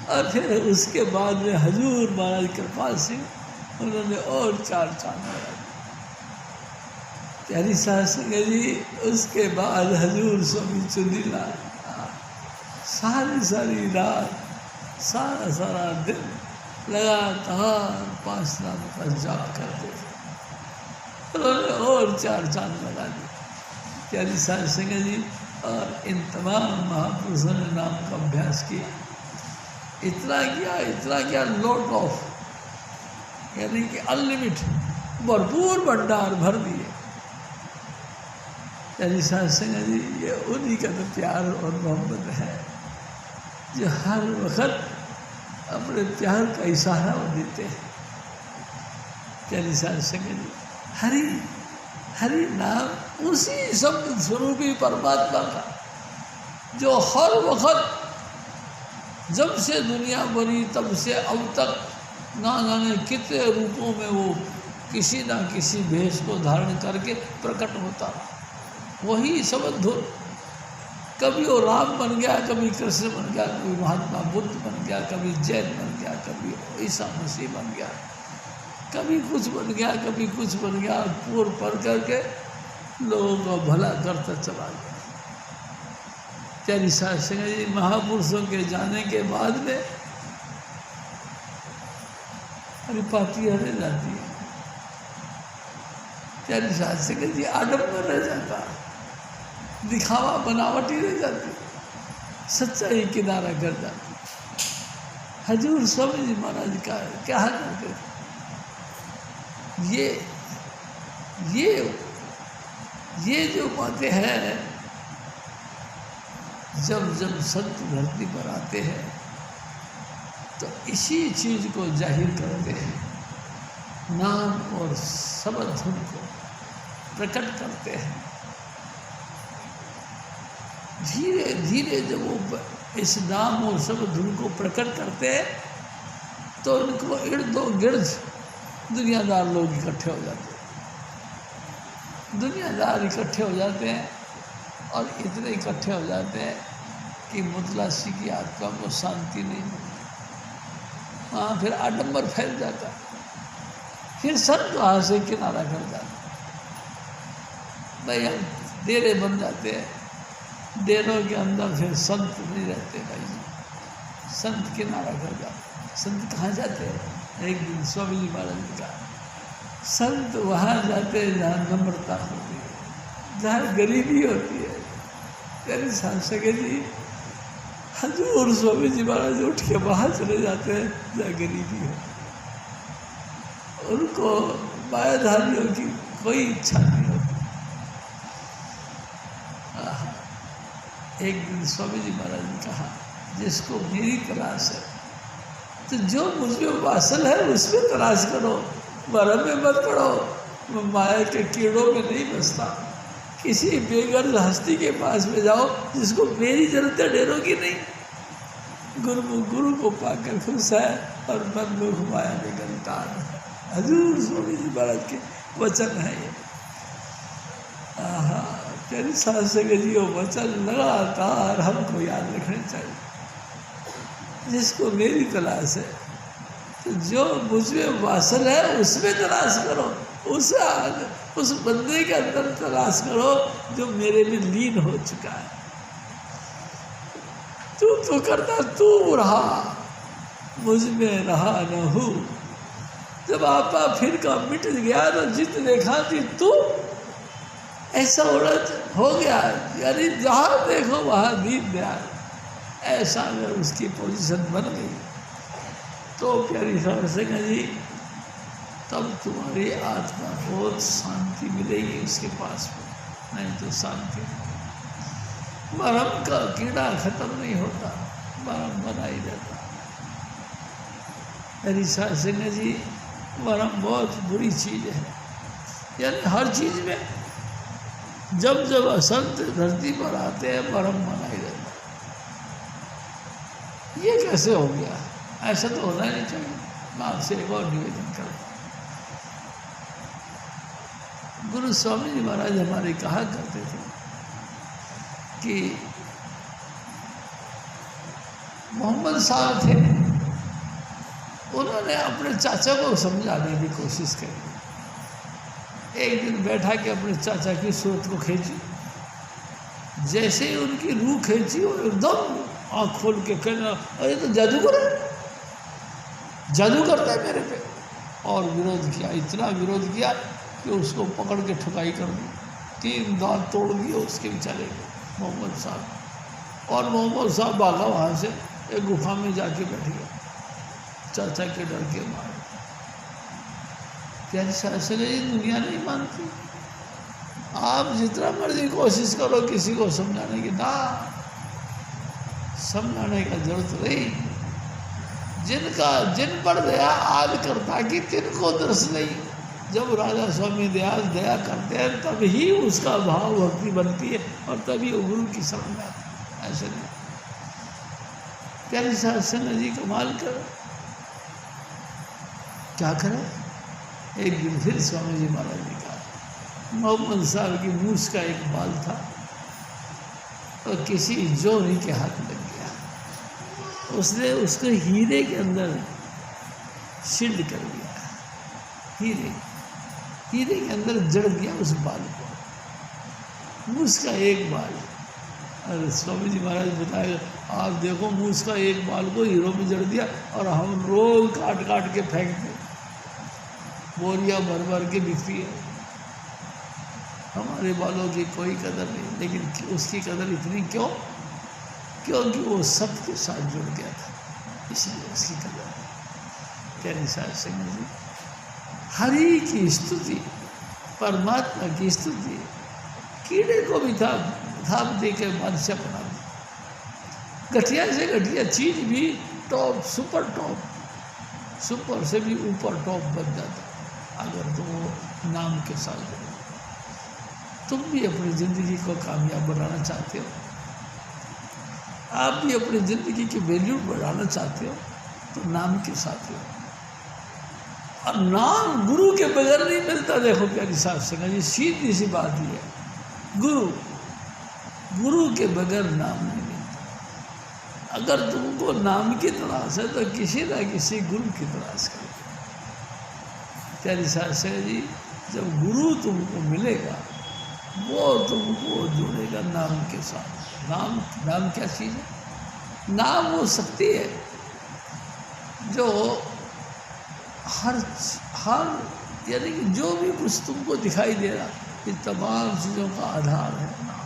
और फिर उसके बाद में हजूर महाराज कृपाल सिंह, उन्होंने और 4 चांद लगा दिए। प्यारी साहब जी, उसके बाद हजूर स्वामी चुनीला सारी रात, सारा दिन लगातार 5 नाम का जाप करते थे। उन्होंने और 4 चांद लगा दिए। प्यारी साहब सिंह जी, और इन तमाम महापुरुषों ने नाम का अभ्यास किया। इतना किया लॉट ऑफ, यानी कि अनलिमिटेड, भरपूर भंडार भर दिए। प्यारी साहब सिंह जी, ये उन्हीं का तो प्यार और मोहब्बत है जो हर वक्त अपने प्यार का इशारा देते हैं। प्यारी साहब सिंह जी, हरि हरि नाम उसी शब्द स्वरूपी परमात्मा का जो हर वक्त जब से दुनिया बनी तब से अब तक ना जाने कितने रूपों में वो किसी ना किसी भेष को धारण करके प्रकट होता रहा। वही शब्द धुन, कभी वो राम बन गया, कभी कृष्ण बन गया, कभी महात्मा बुद्ध बन गया, कभी जैन बन गया, कभी ईसा मसीह बन गया, कभी कुछ बन गया, कभी कुछ बन गया। पूर्व पढ़ करके लोगों को भला करता चला गया। प्यारी साहब सिंह जी, महापुरुषों के जाने के बाद में पार्टी रह जाती है। प्यारी साहब सिंह जी, आडम्बर रह जाता, दिखावा बनावटी रह जाती, सच्चाई किनारा कर जाती। हजूर स्वामी जी महाराज का क्या करते थे? ये जो बातें हैं, जब संत धरती पर आते हैं तो इसी चीज को जाहिर करते हैं, नाम और शब्द धुन को प्रकट करते हैं। धीरे धीरे जब वो इस नाम और शब्द धुन को प्रकट करते हैं तो उनको इर्द गिर्द दुनियादार लोग इकट्ठे हो जाते हैं। दुनियादार इकट्ठे हो जाते हैं और इतने इकट्ठे हो जाते हैं कि मुतलासी की आत्मा को शांति नहीं मिलती। वहाँ फिर आडंबर फैल जाता है। फिर संत वहाँ से किनारा कर जाते हैं। भाई हम डेरे बन जाते हैं, डेरों के अंदर फिर संत नहीं रहते भाई जी, संत किनारा कर जाते। संत कहाँ जाते हैं? एक दिन स्वामी जी महाराज ने कहा, संत वहाँ जाते हैं जहाँ नम्रता होती है, जहाँ गरीबी होती है। तेरे सांसके जी, हजूर स्वामी जी महाराज उठ के बाहर चले जाते हैं जहाँ गरीबी हो। उनको मायाधारियों की कोई इच्छा नहीं होती। एक दिन स्वामी जी महाराज ने कहा, जिसको मेरी तलाश है तो जो मुझमें वासल है उसमें तलाश करो, भरम में मत पड़ो। मैं माया के कीड़ों में नहीं बसता। किसी बेगर्ज हस्ती के पास में जाओ जिसको मेरी जरूरत है, डेरों की नहीं। गुरु को पाकर खुश है और मन मुख माया में गंतार है। हजूर स्वामी जी महाराज के वचन है ये। तेरी सास से जी वो वचन लगातार हमको याद रखने चाहिए। जिसको मेरी तलाश है, तो जो मुझ में वासन है उसमें तलाश करो, उस बंदे के अंदर तलाश करो जो मेरे में लीन हो चुका है। तू तो करता तू रहा, मुझ में रहा न हूँ। जब आपा फिर का मिट गया तो जित देखा थी तू, ऐसा हो गया। यानी जहाँ देखो वहाँ दीन दयाल, ऐसा अगर उसकी पोजीशन बन गई तो प्यारी साहब सिंह जी, तब तुम्हारी आत्मा बहुत शांति मिलेगी उसके पास में। नहीं तो शांति, मरम का कीड़ा खत्म नहीं होता, मरम बना ही रहता। प्यारी साहब सिंह जी, मरम बहुत बुरी चीज़ है। यानी हर चीज़ में जब जब असंत धरती पर आते हैं मरम बना ही रहता। ये कैसे हो गया? ऐसा तो होना ही नहीं चाहिए। मैं आपसे एक और निवेदन करता हूँ। गुरु स्वामी जी महाराज हमारे कहा करते थे कि मोहम्मद साहब थे, उन्होंने अपने चाचा को समझाने की कोशिश करी। एक दिन बैठा के अपने चाचा की सूरत को खींची, जैसे ही उनकी रूह खींची वो एकदम आँख खोल के कहना, अरे तो जादूगर है, जादू करता है मेरे पे। और विरोध किया, इतना विरोध किया कि उसको पकड़ के ठुकाई कर दी, 3 दांत तोड़ दिए उसके बेचारे को मोहम्मद साहब। और मोहम्मद साहब भागा वहाँ से, एक गुफा में जाके बैठ गया चाचा के डर के मारे। क्या शासन ये दुनिया नहीं मानती? आप जितना मर्जी कोशिश करो किसी को समझाने की, ना समझाने का जरूरत नहीं। जिन पर दया आज करता कि तिनको दर्श नहीं। जब राजा स्वामी दयाल दया करते हैं तब ही उसका भाव भक्ति बनती है और तभी वो गुरु की शरण में आती है। ऐसे नहीं। प्यारी शासन जी कमाल कर क्या करें। एक दिन फिर स्वामी जी महाराज ने कहा, मोहम्मद साहब की मूछ का एक बाल था और किसी जोरी के हाथ लग गया। उसने उसको हीरे के अंदर शिल्ड कर दिया, हीरे के अंदर जड़ दिया उस बाल को, मूछ का एक बाल। अरे स्वामी जी महाराज बताए, आप देखो मूछ का एक बाल को हीरो में जड़ दिया और हम रोज काट काट के फेंकते, बोरिया भर भर के बिकती है। हमारे बालों की कोई कदर नहीं, लेकिन उसकी कदर इतनी क्यों? क्योंकि वो सबके साथ जुड़ गया था, इसलिए उसकी कदर। प्यारी साहब सिंह जी, हरि की स्तुति, परमात्मा की स्तुति कीड़े को भी थाप दे के बादशाह बना दी। घटिया से घटिया चीज भी टॉप, सुपर टॉप, सुपर से भी ऊपर टॉप बन जाता अगर तुम नाम के साथ जुड़ो। तुम भी अपनी ज़िंदगी को कामयाब बनाना चाहते हो, आप भी अपनी ज़िंदगी की वैल्यू बढ़ाना चाहते हो, तो नाम के साथ हो। और नाम गुरु के बगैर नहीं मिलता। देखो प्यारी साहब सिंह जी, सीधी सी बात ही है, गुरु के बगैर नाम नहीं मिलता। अगर तुमको नाम की तलाश है तो किसी न किसी गुरु की तलाश करो। प्यारी साहब सिंह जी, जब गुरु तुमको मिलेगा वो तुमको जोड़ेगा नाम के साथ। नाम क्या चीज़ है? नाम वो शक्ति है जो हर यानी कि जो भी कुछ तुमको दिखाई दे रहा, इन तमाम चीज़ों का आधार है नाम।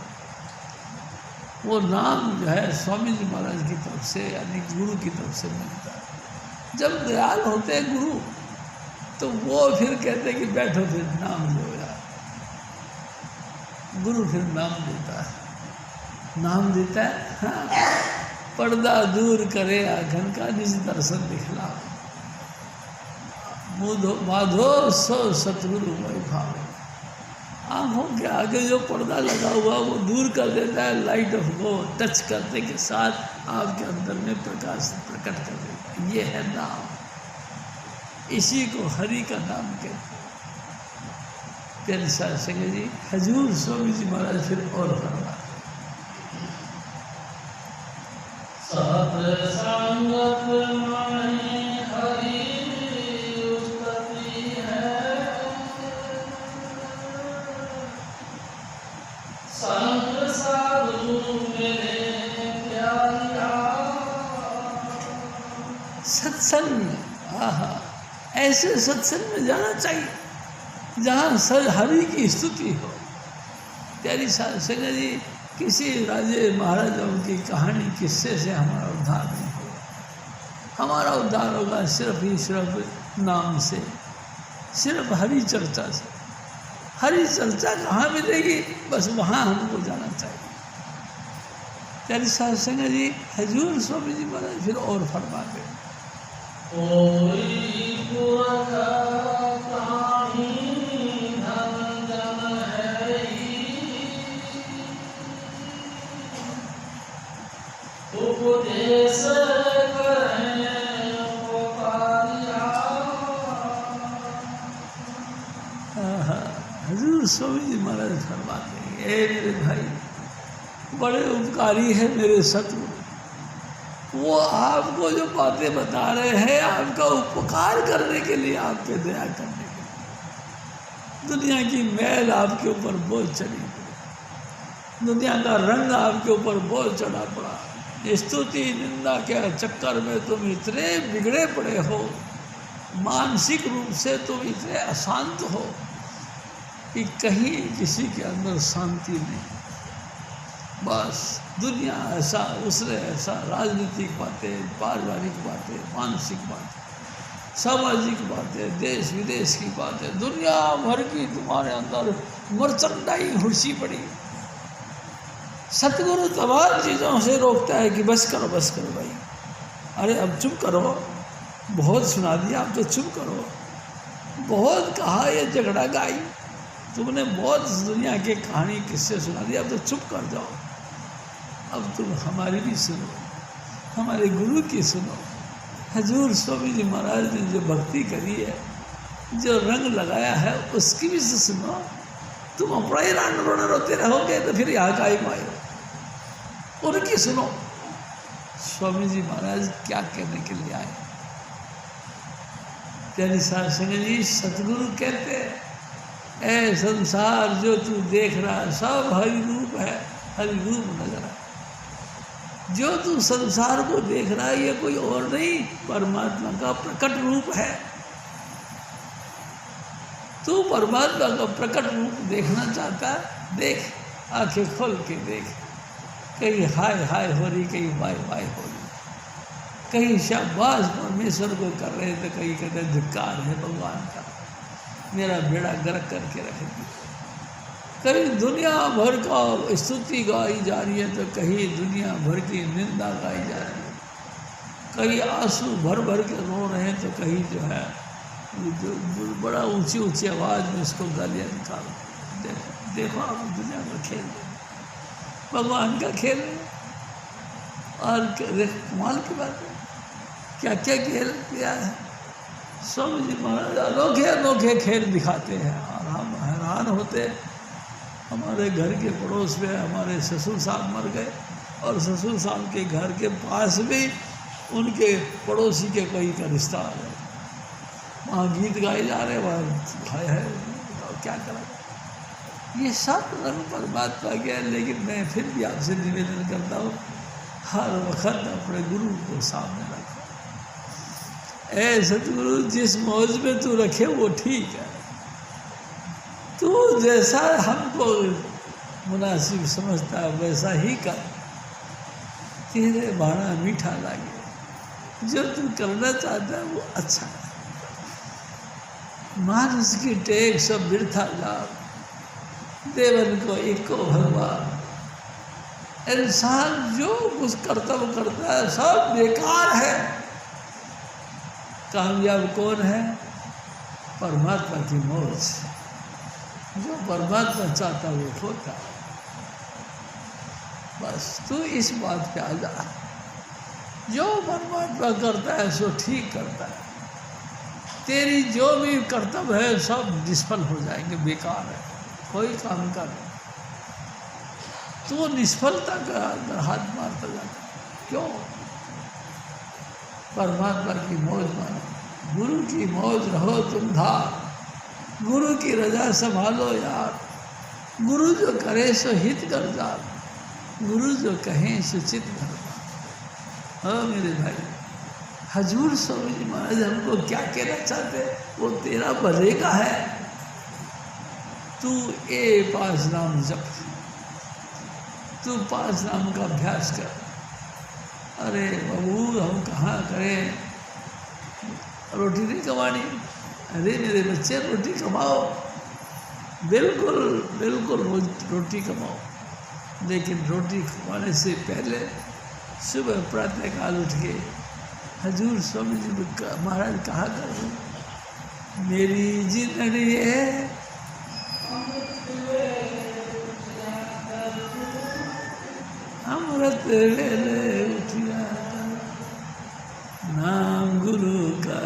वो नाम जो है स्वामी जी महाराज की तरफ से, यानी गुरु की तरफ से मिलता है। जब दयाल होते हैं गुरु, तो वो फिर कहते हैं कि बैठो फिर नाम लो यार। गुरु फिर नाम देता है, नाम देता है। हाँ, पर्दा दूर करे आँखन का, निज दर्शन दिखला, माधो सो सतगुरु वही भावे। आँखों के आगे जो पर्दा लगा हुआ वो दूर कर देता है, लाइट ऑफ गॉड टच करने के साथ आपके अंदर में प्रकाश प्रकट कर देता है। ये है नाम, इसी को हरि का नाम कहते हैं। प्यारे साथ संगत जी, हजूर स्वामी जी महाराज फिर और फरमा, सत्संगत माही हरि उस्तति है, संत साधु मिले प्यारिया। सत्संग, आहा, ऐसे सत्संग में जाना चाहिए जहाँ हरि की स्तुति हो। प्यारी साध संगत जी, किसी राजे महाराजाओं की कहानी किस्से से हमारा उद्धार नहीं होगा। हमारा उद्धार होगा सिर्फ ही सिर्फ नाम से, सिर्फ हरि चर्चा से। हरि चर्चा कहाँ मिलेगी, बस वहाँ हमको जाना चाहिए। प्यारी साध संगत जी, हजूर स्वामी जी महाराज फिर और फरमा गए, कोई पुरख ताहि धन जन है ही, उपदेश करें पुकारिया। हजूर स्वामी जी महाराज फरमाते हैं, ए मेरे भाई, बड़े उपकारी है मेरे सतगुरु। वो आपको जो बातें बता रहे हैं आपका उपकार करने के लिए, आप पे दया करने के लिए। दुनिया की मैल आपके ऊपर बोझ चढ़ी पड़ी, दुनिया का रंग आपके ऊपर बोझ चढ़ा पड़ा। स्तुति निंदा के चक्कर में तुम इतने बिगड़े पड़े हो, मानसिक रूप से तुम इतने अशांत हो कि कहीं किसी के अंदर शांति नहीं। बस दुनिया ऐसा, उसने ऐसा, राजनीतिक बातें, पारिवारिक बातें, मानसिक बातें, सामाजिक बातें, देश विदेश की बातें, दुनिया भर की तुम्हारे अंदर मर्चेंडाइज हुर्सी पड़ी। सतगुरु तमाम चीज़ों से रोकता है कि बस करो भाई, अरे अब चुप करो, बहुत सुना दिया, अब तो चुप करो। बहुत कहा ये झगड़ा गाई, तुमने बहुत दुनिया के कहानी किस्से सुना दिया, अब तो चुप कर जाओ। अब तुम हमारी भी सुनो, हमारे गुरु की सुनो। हजूर स्वामी जी महाराज ने जो भक्ति करी है, जो रंग लगाया है, उसकी भी सुनो। तुम अपना ही रोना रोते रहोगे तो फिर यहाँ का ही मायो, उनकी सुनो। स्वामी जी महाराज क्या कहने के लिए आए। प्यारी साध संगत जी, सतगुरु कहते हैं, ऐ संसार जो तू देख रहा है सब हरि रूप है, हरि रूप नजर है। जो तू संसार को देख रहा है ये कोई और नहीं, परमात्मा का प्रकट रूप है। तू परमात्मा का प्रकट रूप देखना चाहता है, देख, आंखें खोल के देख। कहीं हाय हाय हो रही, कहीं वाय वाय हो रही, कहीं शाबाश परमेश्वर को कर रहे तो कहीं कहते धिक्कार है भगवान का, मेरा बेड़ा गर्क करके रख दिया। कहीं दुनिया भर का स्तुति गाई जा रही है तो कहीं दुनिया भर की निंदा गाई जा रही है। कहीं आंसू भर भर के रो रहे हैं तो कहीं जो है जो बड़ा ऊंची ऊंची आवाज़ में उसको गालियाँ निकालो। देखो देखो आप दुनिया का खेल, भगवान का खेल। और कमाल की बात है, क्या क्या खेल किया है स्वामी जी महाराज। अनोखे अनोखे खेल दिखाते हैं और हम हैरान होते हैं। हमारे घर के पड़ोस में हमारे ससुर साहब मर गए और ससुर साहब के घर के पास में उनके पड़ोसी के कोई का रिश्ता आ गया। वहाँ गीत गाए जा रहे, वहाँ है क्या करें। ये सब रंग परमात्मा के हैं, लेकिन मैं फिर भी आपसे निवेदन करता हूँ, हर वक्त अपने गुरु को सामने रखो। ऐ सतगुरु, जिस मौज में तू रखे वो ठीक है, तू जैसा हमको मुनासिब समझता है वैसा ही कर। तेरे भाड़ा मीठा लागे, जो तू करना चाहता है वो अच्छा है। मानुष की टेक सब बिरथा लाभ, देवन को एको भगवान। इंसान जो कुछ कर्तव्य करता है सब बेकार है। कामयाब कौन है? परमात्मा की मौज। जो परमात्मा चाहता वो होता है। बस तू इस बात पे आ जा, जो परमात्मा करता है सो ठीक करता है। तेरी जो भी कर्तव्य है सब निष्फल हो जाएंगे, बेकार है, कोई काम का नहीं। तो निष्फलता का अंदर हाथ मारता जाता। क्यों? परमात्मा की मौज मानो, गुरु की मौज रहो तुम धार, गुरु की रजा संभालो यार, गुरु जो करे सो हित कर जान, गुरु जो कहें सो चित कर जान। हाँ मेरे भाई, हजूर स्वामी जी महाराज हमको क्या कहना चाहते? वो तेरा भले का है। तू ए 5 नाम जप, तू 5 नाम का अभ्यास कर। अरे बाबू हम कहाँ करें, रोटी नहीं कमानी? अरे मेरे बच्चे रोटी कमाओ, बिल्कुल बिल्कुल रोटी कमाओ, लेकिन रोटी कमाने से पहले सुबह प्रातःकाल उठ के हजूर स्वामी जी महाराज कहा कर, मेरी जिंदड़ी है अमृत वेले उठिया, नाम गुरु का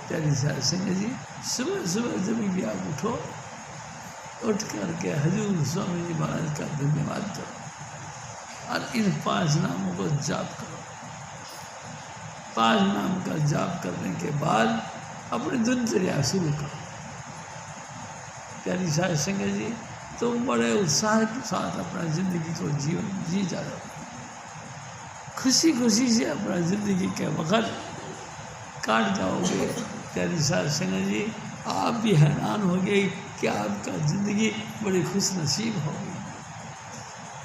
प्यारी सिंह जी। सुबह सुबह जब भी आप उठो, उठ करके हजूर स्वामी जी महाराज का धन्यवाद करो और इन 5 नामों को जाप करो। 5 नाम का जाप करने के बाद अपनी दिनचर्या शुरू करो। प्यारी साध संगत जी, तुम बड़े उत्साह के साथ अपना जिंदगी को जीवन जी जा रहे हो, खुशी खुशी से अपना जिंदगी के वक्त काट जाओगे। प्यारी साध संगत जी, आप भी हैरान हो गए कि आपका ज़िंदगी बड़ी खुश नसीब होगी।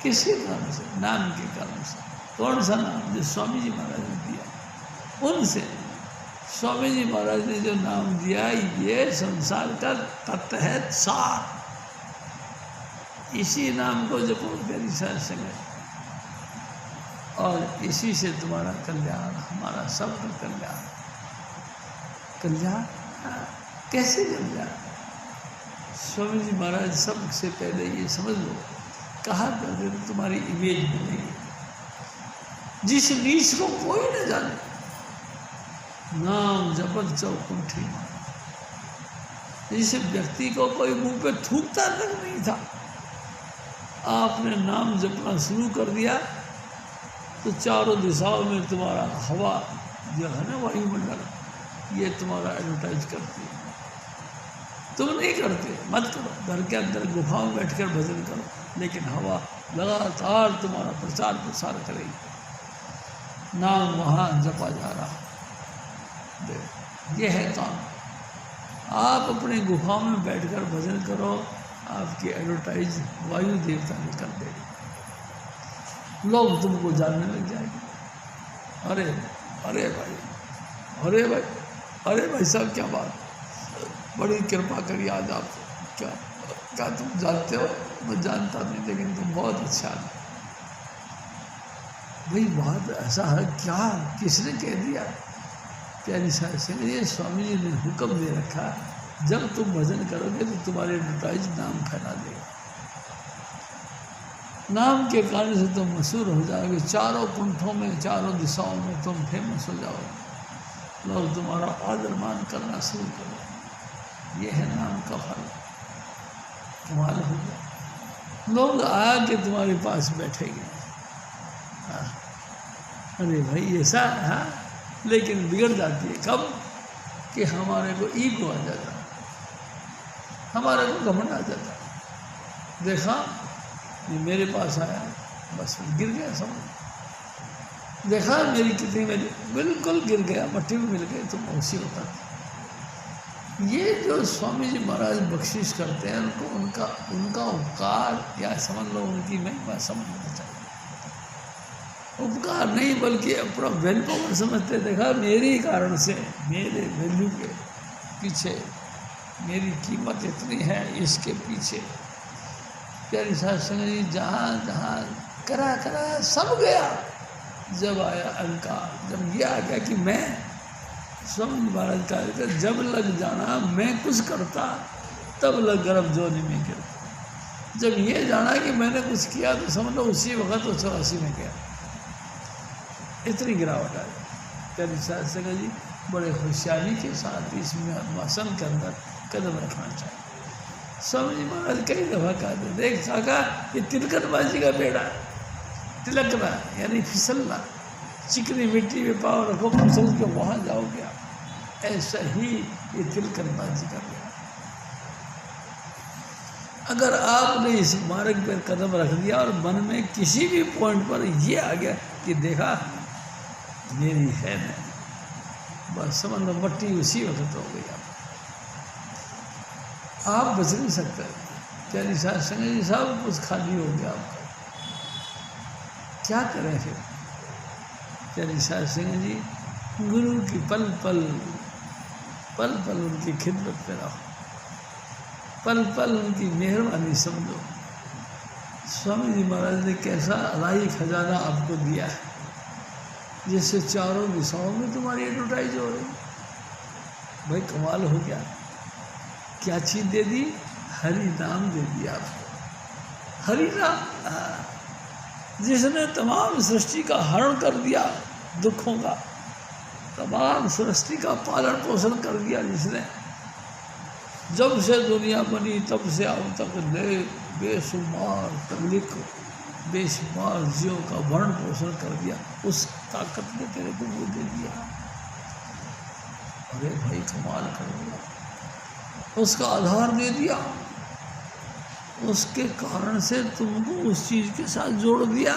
किसके कारण से? नाम के कारण से। कौन सा नाम? जो स्वामी जी महाराज ने दिया, उनसे। स्वामी जी महाराज ने जो नाम दिया, ये संसार का तत्व है सार। इसी नाम को जपो प्यारी साध संगत, और इसी से तुम्हारा कल्याण, हमारा सबका कल्याण। कल्याण कैसे कल्याण? स्वामी जी महाराज सबसे पहले ये समझ लो, कहा करते तो तुम्हारी इमेज बनेगी। जिस नीच को कोई न जाने, नाम जपत चौकुंठी, जिस व्यक्ति को कोई मुंह पे थूकता तक नहीं था, आपने नाम जपना शुरू कर दिया तो चारों दिशाओं में तुम्हारा हवा जो है ना, वायुमंडल, ये तुम्हारा एडवर्टाइज करती है। तुम नहीं करते, मत करो, घर के अंदर गुफाओं में बैठकर भजन करो, लेकिन हवा लगातार तुम्हारा प्रचार प्रसार करेगी। नाम वहाँ जपा जा रहा, ये है काम। आप अपने गुफाओं में बैठकर भजन करो, आपकी एडवर्टाइज वायु देवता ने कर देगी, लोग तुमको जानने लग जाएंगे। अरे अरे भाई, अरे भाई, अरे भाई साहब, क्या बात, बड़ी कृपा करी आज आप। क्या तुम जानते हो? मैं जानता नहीं, लेकिन तुम बहुत अच्छा है। भाई बात ऐसा है क्या? किसने कह दिया? प्यारी साध संगत, ये स्वामी जी ने हुक्म दे रखा है, जब तुम भजन करोगे तो तुम्हारे एडवर्टाइज नाम फैला देगा। नाम के कारण से तुम मशहूर हो जाओगे, चारों कुंठों में, चारों दिशाओं में तुम फेमस हो जाओगे, लोग तुम्हारा आदर मान करना शुरू करो। ये है नाम का फल। कमाल हो गया, लोग आके तुम्हारे पास बैठेंगे। अरे भाई ऐसा है, लेकिन बिगड़ जाती है कब? कि हमारे को ईगो आ जाता है, हमारे को घमंड आ जाता है। देखा ये मेरे पास आया, बस गिर गया, समझ। देखा मेरी कितनी, मेरी बिल्कुल गिर गया, मट्टी में मिल गए, तो मौसी होता था। ये जो स्वामी जी महाराज बख्शिश करते हैं, उनको उनका उपकार, या समझ लो उनकी महिमा समझना चाहिए। उपकार नहीं बल्कि अपना वेल पावर समझते। देखा मेरे कारण से, मेरे वैल्यू के पीछे, मेरी कीमत इतनी है, इसके पीछे। प्यारी साध संगत जी, जहाँ जहाँ करा करा सब गया। जब आया अहंकार, जब ये आ गया कि मैं स्वामी महाराज का, जब लग जाना मैं कुछ करता तब लग गर्भ जोनी में गिरता। जब ये जाना कि मैंने कुछ किया तो समझ लो उसी वक्त वो 84 में गया। इतनी गिरावट आ गई। प्यारी साध संगत जी, बड़े होशियारी के साथ इसमें आसन के अंदर कदम रखना चाहिए। स्वामी जी महाराज कई दफ़ा कहते, देख काका ये तिलकनबाजी का बेड़ा है, तिलकना यानी फिसलना, चिकनी मिट्टी में पाँव रखो फिसल के वहाँ जाओगे आप, ऐसा ही ये तिलकनबाजी का बेड़ा। अगर आपने इस मार्ग पर कदम रख दिया और मन में किसी भी पॉइंट पर ये आ गया कि देखा मेरी है नहीं, बस समझ लो मट्टी उसी वक्त हो गई। आप बच नहीं सकते। प्यारी साध संगत जी, सब कुछ खाली हो गया आपका, क्या करें फिर। प्यारी साध संगत जी, गुरु की पल पल उनकी खिदमत में रहो, पल पल उनकी मेहरबानी समझो। स्वामी जी महाराज ने कैसा अलाही खजाना आपको दिया है, जिससे चारों दिशाओं में तुम्हारी एडवर्टाइज हो रही। भाई कमाल हो गया। क्या चीज़ दे दी? हरि नाम दे दिया आपको। हरि नाम, जिसने तमाम सृष्टि का हरण कर दिया, दुखों का, तमाम सृष्टि का पालन पोषण कर दिया, जिसने जब से दुनिया बनी तब से अब तक बेशुमार तबलीग, बेशुमार जीवों का भरण पोषण कर दिया, उस ताकत ने तेरे को वो दे दिया। अरे भाई कमाल कर दिया, उसका आधार दे दिया, उसके कारण से तुमको उस चीज़ के साथ जोड़ दिया।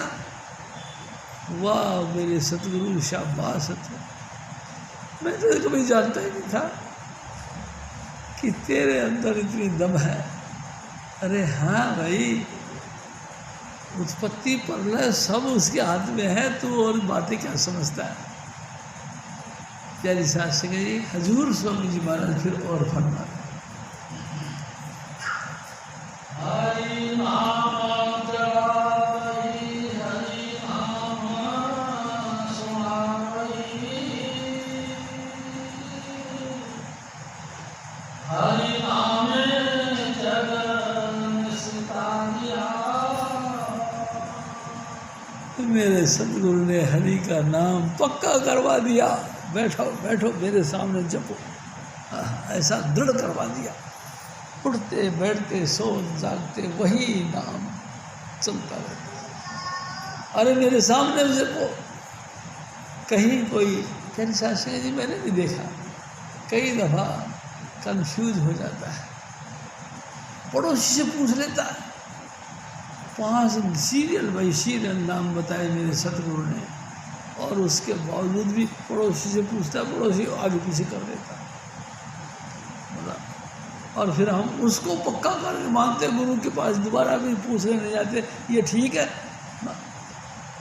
वाह मेरे सतगुरु, शाबाश है। मैं तो कभी जानता ही नहीं था कि तेरे अंदर इतनी दम है। अरे हाँ भाई, उत्पत्ति प्रलय सब उसके हाथ में है, तू और बातें क्या समझता है। प्यारी साध संगत जी, हजूर स्वामी जी महाराज फिर और फरमा, हरि नाम जपावई, हरि नाम सुनावई, हरि नाम जगत सितारिया। मेरे सतगुरु ने हरि का नाम पक्का करवा दिया। बैठो बैठो मेरे सामने जपो, ऐसा दृढ़ करवा दिया। उठते बैठते सो जागते वही नाम चलता रहता। अरे मेरे सामने जपो। कहीं कोई प्यारी साध संगत जी, मैंने भी देखा कई दफ़ा कंफ्यूज हो जाता है, पड़ोसी से पूछ लेता है, 5 सीरियल बाई सीरियल नाम बताए मेरे सतगुरु ने, और उसके बावजूद भी पड़ोसी से पूछता है, पड़ोसी आगे पीछे कर देता है। और फिर हम उसको पक्का करके मानते, गुरु के पास दोबारा भी पूछने नहीं जाते, ये ठीक है ना,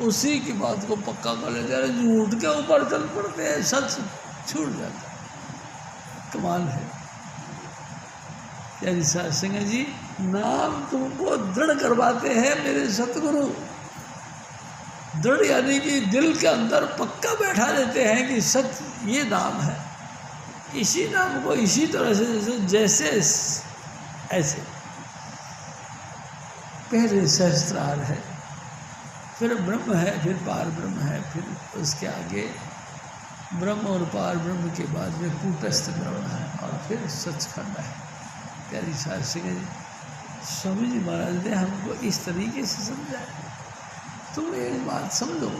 उसी की बात को पक्का कर लेते हैं। झूठ के ऊपर चल पड़ते हैं, सच छूट जाता है। कमाल है। प्यारी साध संगत जी, नाम तुमको दृढ़ करवाते हैं मेरे सतगुरु। दृढ़ यानी कि दिल के अंदर पक्का बैठा देते हैं कि सच ये नाम है। इसी नाम को इसी तरह से जैसे ऐसे पहले सहस्त्रार है, फिर ब्रह्म है, फिर पार ब्रह्म है, फिर उसके आगे ब्रह्म और पार ब्रह्म के बाद में कूटस्थ ब्रह्म है, और फिर सचखंड है। प्यारी साध संगत जी, स्वामी जी महाराज ने हमको इस तरीके से समझाया। तुम एक बात समझो,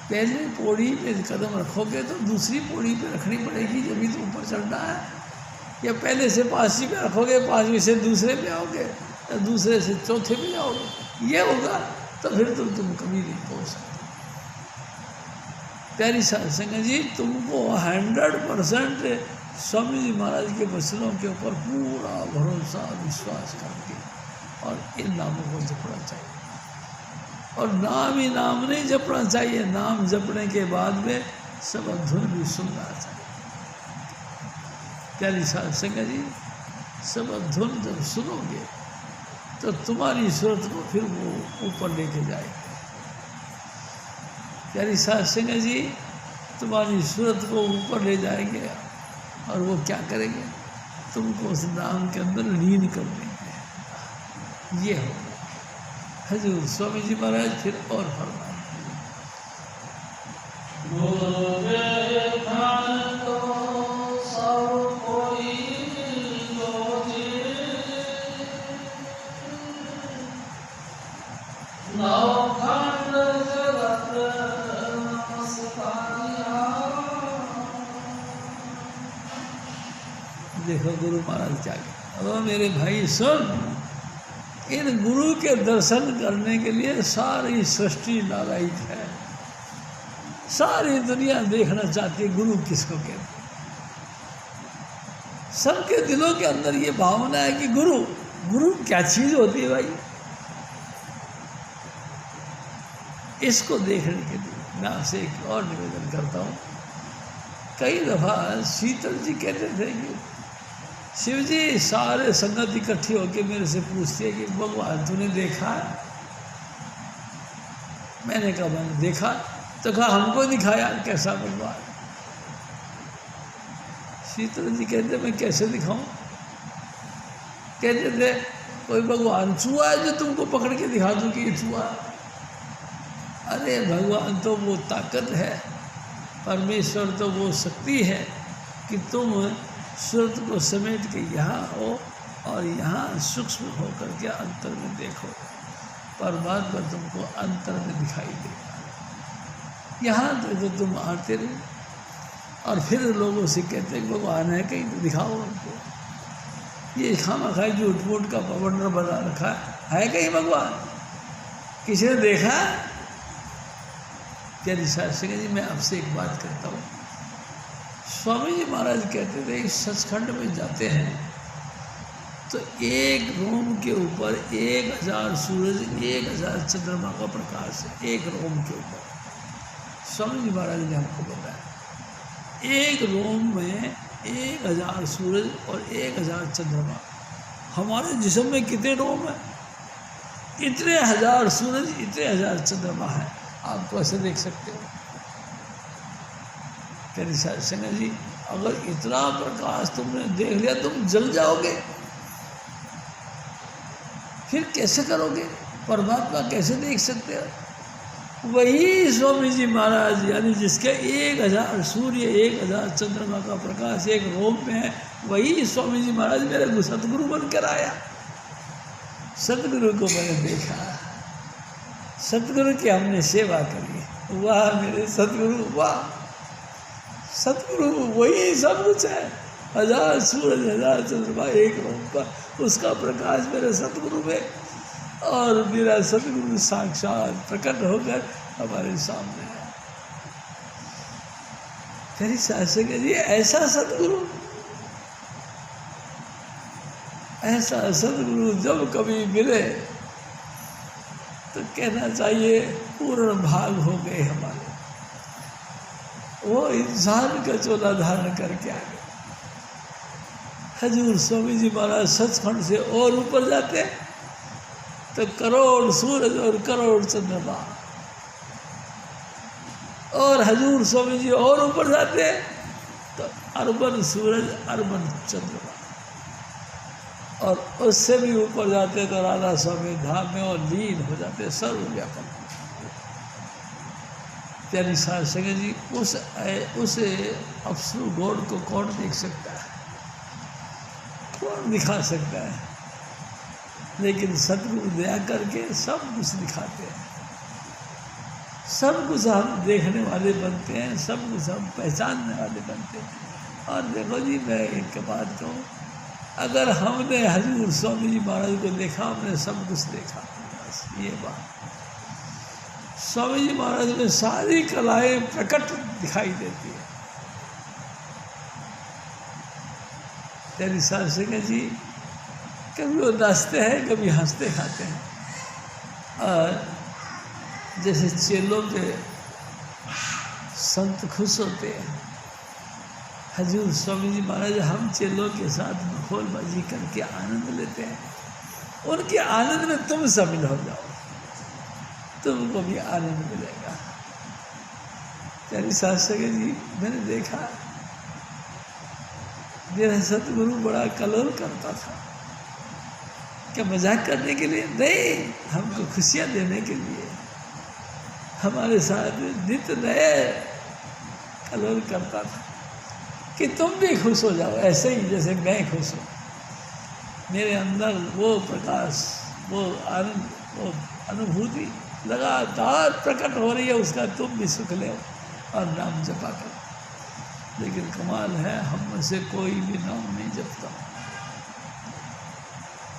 पहले पौड़ी पे कदम रखोगे तो दूसरी पौड़ी पे रखनी पड़ेगी जब भी तो ऊपर चढ़ना है, या पहले से 5वीं पे रखोगे, 5वीं से दूसरे पे आओगे, या दूसरे से चौथे पे जाओगे। ये होगा तो फिर तुम कभी नहीं पहुँच सकते। प्यारी साध संगत जी, तुमको 100% स्वामी जी महाराज के वचनों के ऊपर पूरा भरोसा विश्वास करके और इन नामों को जपना चाहिए। और नाम ही नाम नहीं जपना चाहिए, नाम जपने के बाद में सब धुन भी सुनना चाहिए। प्यारी साध संगत जी, सब धुन जब सुनोगे तो तुम्हारी सूरत को फिर वो ऊपर लेके जाएगा। प्यारी साध संगत जी, तुम्हारी सूरत को ऊपर ले जाएंगे, और वो क्या करेंगे, तुमको उस नाम के अंदर लीन कर देंगे। ये हो हजूर स्वामी जी महाराज फिर और फरमाए, देखो गुरु महाराज क्या कहते, अब मेरे भाई सुन, इन गुरु के दर्शन करने के लिए सारी सृष्टि लालायित है, सारी दुनिया देखना चाहती है गुरु किसको कहते हैं। सबके दिलों के अंदर ये भावना है कि गुरु गुरु क्या चीज होती है भाई। इसको देखने के लिए मैं आपसे एक और निवेदन करता हूँ। कई दफ़ा शीतल जी कहते थे कि शिव जी सारे संगत इकट्ठी होकर मेरे से पूछते हैं कि भगवान तूने देखा है? मैंने कहा मैंने देखा। तो कहा हमको दिखाया कैसा भगवान। शीतल जी कहते मैं कैसे दिखाऊं? कहते थे कोई भगवान चूहा है जो तुमको पकड़ के दिखा दूं कि ये चूहा। अरे भगवान तो वो ताकत है, परमेश्वर तो वो शक्ति है कि तुम सूरत को समेट के यहाँ हो और यहाँ सूक्ष्म होकर के अंतर में देखो। परमात्मा तुमको अंतर में दिखाई देगा। यहाँ तो तुम आते रहो और फिर लोगों से कहते हैं भगवान है कहीं तो दिखाओ हमको। ये खामखा झूठ मूठ का पवंडर बना रखा है कहीं भगवान? किसी ने देखा? प्यारी शास्त्री जी मैं आपसे एक बात करता हूँ। स्वामी जी महाराज कहते थे इस सचखंड में जाते हैं तो एक रोम के ऊपर 1000 सूरज 1000 चंद्रमा का प्रकाश है। एक रोम के ऊपर स्वामी जी महाराज ने हमको बताया एक रोम में 1000 सूरज और 1000 चंद्रमा। हमारे जिस्म में कितने रोम है? इतने 1000 सूरज इतने 1000 चंद्रमा है। आपको ऐसे देख सकते हो। कहते संजय जी अगर इतना प्रकाश तुमने देख लिया तुम जल जाओगे, फिर कैसे करोगे? परमात्मा कैसे देख सकते हो? वही स्वामी जी महाराज यानी जिसके 1000 सूर्य 1000 चंद्रमा का प्रकाश एक रोम में है, वही स्वामी जी महाराज मेरे सतगुरु बनकर आया। सतगुरु को मैंने देखा, सतगुरु की हमने सेवा करी। वाह मेरे सतगुरु वाह। सतगुरु वही सब कुछ है। 1000 सूरज 1000 चंद्रमा एक रोम पर, उसका प्रकाश मेरे सतगुरु में और मेरा सतगुरु साक्षात प्रकट होकर हमारे सामने है। तेरी शास्त्री के लिए ऐसा सतगुरु जब कभी मिले तो कहना चाहिए पूर्ण भाग हो गए हमारे। वो इंसान का चोला धारण करके आ गए। हजूर स्वामी जी महाराज सचखंड से और ऊपर जाते तो करोड़ सूरज और करोड़ चंद्रमा, और हजूर स्वामी जी और ऊपर जाते तो अरबन सूरज अरबन चंद्रमा, और उससे भी ऊपर जाते तो राधा स्वामी धाम में और लीन हो जाते सर्वव्यापक। प्यारी साध संगत जी उस अफसरू गॉड को कौन देख सकता है? कौन दिखा सकता है? लेकिन सतगुरु दया करके सब कुछ दिखाते हैं। सब कुछ हम देखने वाले बनते हैं, सब कुछ हम पहचानने वाले बनते हैं। और देखो जी मैं एक बात कहूँ, अगर हमने हजूर स्वामी जी महाराज को देखा हमने सब कुछ देखा। बस ये बात स्वामी जी महाराज में सारी कलाएं प्रकट दिखाई देती है। तेरी शास्त्री जी कभी वो नाचते हैं कभी हंसते खाते हैं। और जैसे चेलों पे संत खुश होते हैं, हजूर स्वामी जी महाराज हम चेलों के साथ मखौलबाजी करके आनंद लेते हैं। उनके आनंद में तुम शामिल हो जाओ, तुमको भी आनंद मिलेगा। तेरी शास्त्री जी मैंने देखा मेरा सतगुरु बड़ा कलोल करता था। क्या मजाक करने के लिए? नहीं, हमको खुशियाँ देने के लिए हमारे साथ नित्य नए कलोल करता था कि तुम भी खुश हो जाओ ऐसे ही जैसे मैं खुश हूँ। मेरे अंदर वो प्रकाश, वो आनंद, वो अनुभूति लगातार प्रकट हो रही है, उसका तुम भी सुख ले और नाम जपा करो। लेकिन कमाल है हम में से कोई भी नाम नहीं जपता।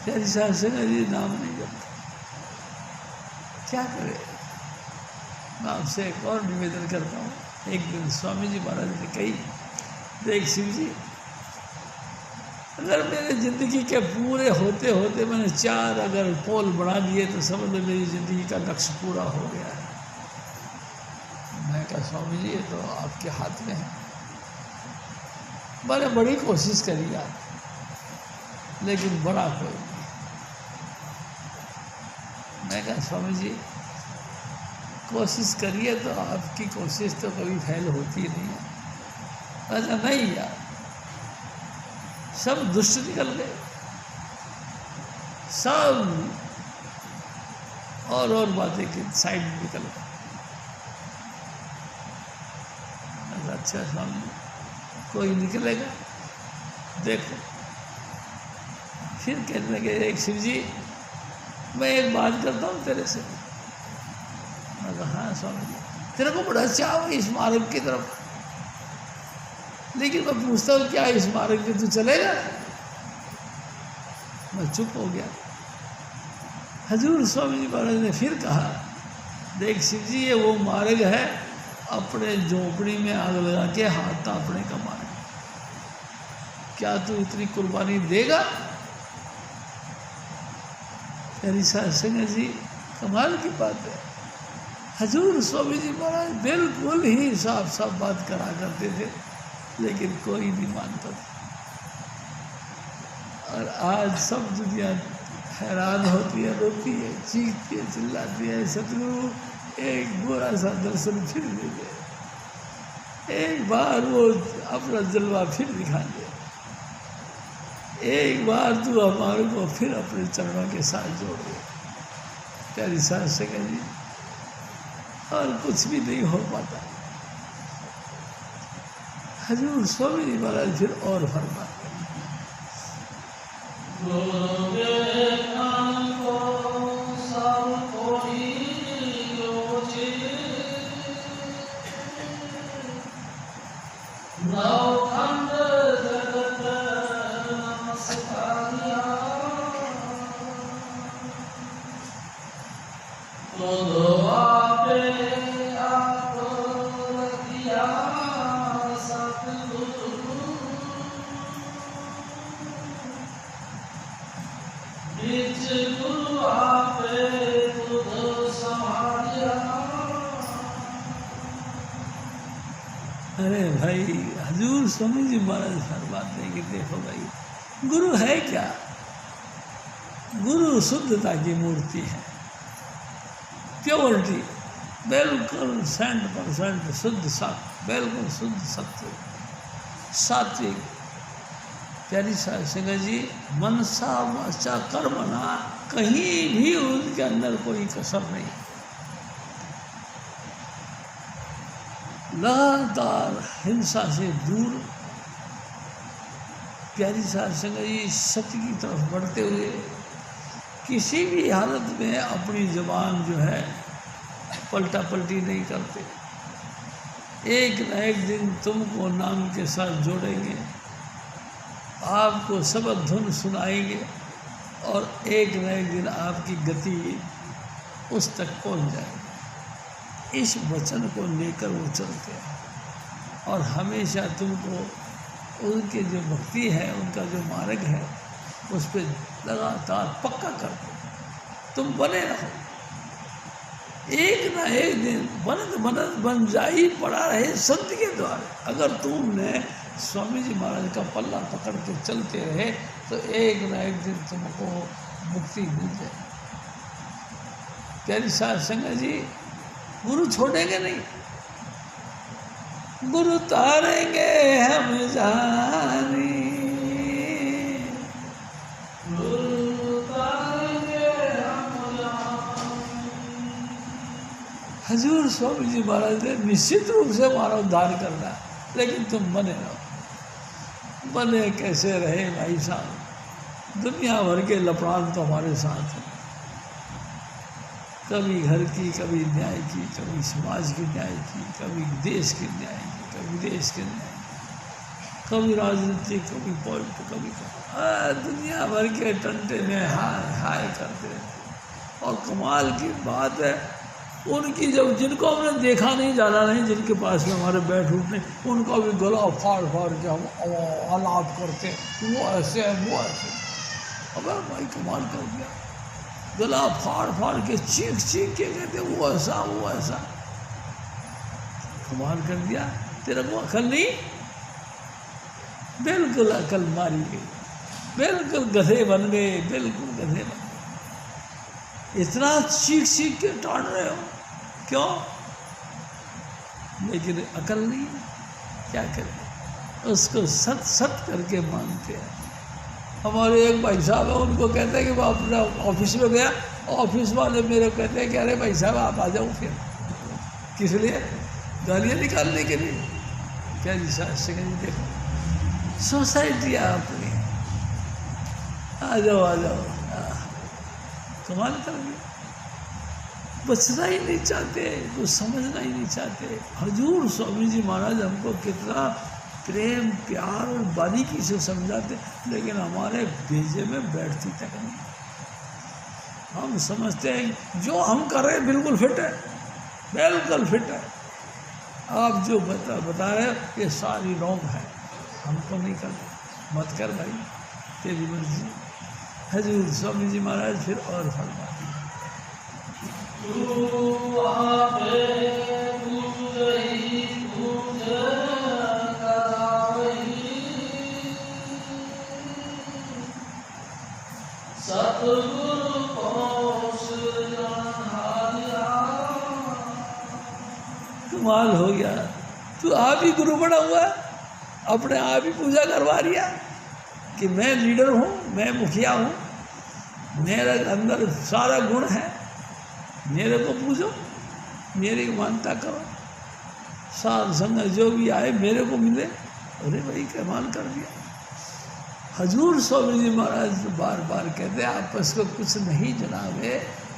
प्यारी साहब से जी नाम नहीं जपता, क्या करे। मैं आपसे एक और निवेदन करता हूँ। एक दिन स्वामी जी महाराज ने कही, देख शिव जी, अगर मेरे ज़िंदगी के पूरे होते होते मैंने 4 अगर पोल बढ़ा दिए तो समझ लो मेरी ज़िंदगी का लक्ष्य पूरा हो गया है। मैं कहा स्वामी जी ये तो आपके हाथ में है। मैंने बड़ी कोशिश करी आप, लेकिन बड़ा कोई नहीं। मैं कहा स्वामी जी कोशिश करिए तो आपकी कोशिश तो कभी फेल होती नहीं है। अच्छा नहीं यार, सब दुष्ट निकल गए, सब और बातें की साइड में निकल गए। अच्छा स्वामी कोई निकलेगा देखो। फिर कहने लगे, एक शिव जी मैं एक बात करता हूँ तेरे से। मैं कहा हाँ स्वामी जी, तेरे को बड़ा चाव है इस मार्ग की तरफ, लेकिन मैं पूछता हूँ क्या इस मार्ग पे तू चलेगा? मैं चुप हो गया। हजूर स्वामी जी महाराज ने फिर कहा, देख शिव जी ये वो मार्ग है अपने झोपड़ी में आग लगा के हाथ तापने का मार्ग। क्या तू इतनी कुर्बानी देगा? प्यारी सत्संग जी कमाल की बात है। हजूर स्वामी जी महाराज बिल्कुल ही साफ साफ बात करा करते थे, लेकिन कोई नहीं मानता था। और आज सब दुनिया हैरान होती है, रोती है, चीखती है, चिल्लाती है, सतगुरु एक बुरा सा दर्शन फिर दे दे, एक बार वो अपना जलवा फिर दिखा दे, एक बार तू हमारे को फिर अपने चरणों के साथ जोड़ दे। प्यारी सास से जी, और कुछ भी नहीं हो पाता। हजूर स्वामी जी महाराज फिर और फरमा, अरे भाई हजूर स्वामी जी महाराज फरमाते हैं कि देखो भाई गुरु है क्या? गुरु शुद्धता की मूर्ति है, प्योरिटी, बिल्कुल 100% शुद्ध सत्य, बिल्कुल शुद्ध सत्य, सात्विक। प्यारी संगत जी, मनसा वाचा कर्मणा, कहीं भी उनके अंदर कोई कसर नहीं, लगातार हिंसा से दूर। प्यारी संगत जी, सत्य की तरफ बढ़ते हुए किसी भी हालत में अपनी ज़बान जो है पलटा पलटी नहीं करते। एक न एक दिन तुमको नाम के साथ जोड़ेंगे, आपको सबक धुन सुनाएंगे, और एक न एक दिन आपकी गति उस तक पहुंच जाएगी। इस वचन को लेकर वो चलते हैं, और हमेशा तुमको उनके जो भक्ति है, उनका जो मार्ग है, उस पर लगातार पक्का करते तुम बने रहो। एक ना एक दिन बनत बनत बन जा ही पड़ा रहे संत के द्वारा। अगर तुमने स्वामी जी महाराज का पल्ला पकड़ के चलते रहे तो एक ना एक दिन तुमको मुक्ति मिल जाए। प्यारी साध संगत जी, गुरु छोड़ेंगे नहीं, गुरु तारेंगे हम जानी, गुरु तारेंगे हम जानी। हजूर स्वामी जी महाराज ने निश्चित रूप से हमारा उद्धार करना है, लेकिन तुम बने रहो। बने कैसे रहे भाई साहब, दुनिया भर के लफड़ान तो हमारे साथ हैं, कभी घर की, कभी न्याय की, कभी समाज की न्याय की, कभी देश के न्याय की, कभी देश के न्याय की। कभी राजनीति, कभी पॉलिट, कभी दुनिया भर के टंटे में हाय हाय करते रहते। और कमाल की बात है, उनकी जब जिनको हमने देखा नहीं, जाना नहीं, जिनके पास में हमारे बैठ उठने, उनका भी गला फाड़ फाड़ के हम आलाप करते, वो ऐसे है, वो ऐसे। अब भाई कमाल कर दिया, गला फाड़ फाड़ के चीख चीख के कहते वो ऐसा, वो ऐसा। कमाल कर दिया, तेरा को अकल नहीं? बिल्कुल अकल मारी गई, बिल्कुल गधे बन गए, बिल्कुल गधे बन गए। इतना चीख चीख के टाड़ रहे हो, क्यों? लेकिन अकल नहीं, क्या करें, उसको सत सत करके मानते हैं। हमारे एक भाई साहब है, उनको कहते हैं कि वो अपना ऑफिस में गया, ऑफिस वाले मेरे कहते हैं कि अरे भाई साहब आप आ जाओ। फिर किस लिए? गालियाँ निकालने के लिए। क्या जी सेकंड देखो, सोसाइटी है अपनी, आ जाओ आ जाओ। कमाल कर दिया, बचना ही नहीं चाहते, कुछ समझना ही नहीं चाहते। हजूर स्वामी जी महाराज हमको कितना प्रेम प्यार और बारीकी से समझाते, लेकिन हमारे भेजे में बैठती तक नहीं। हम समझते हैं जो हम कर रहे हैं बिल्कुल फिट है, बिल्कुल फिट है। आप जो बता रहे हो ये सारी रॉन्ग है, हमको नहीं करते, मत कर भाई, तेरी मर्जी। हजूर स्वामी जी महाराज फिर और फरमा कमाल हो गया। तू आप ही गुरु बना हुआ, अपने आप ही पूजा करवा रिया कि मैं लीडर हूँ, मैं मुखिया हूँ, मेरे अंदर सारा गुण है, मेरे को पूजो, मेरी मानता करो, साध संगत जो भी आए मेरे को मिले। अरे भाई कमाल कर दिया। हजूर स्वामी जी महाराज बार बार कहते आपस को कुछ नहीं जनावे,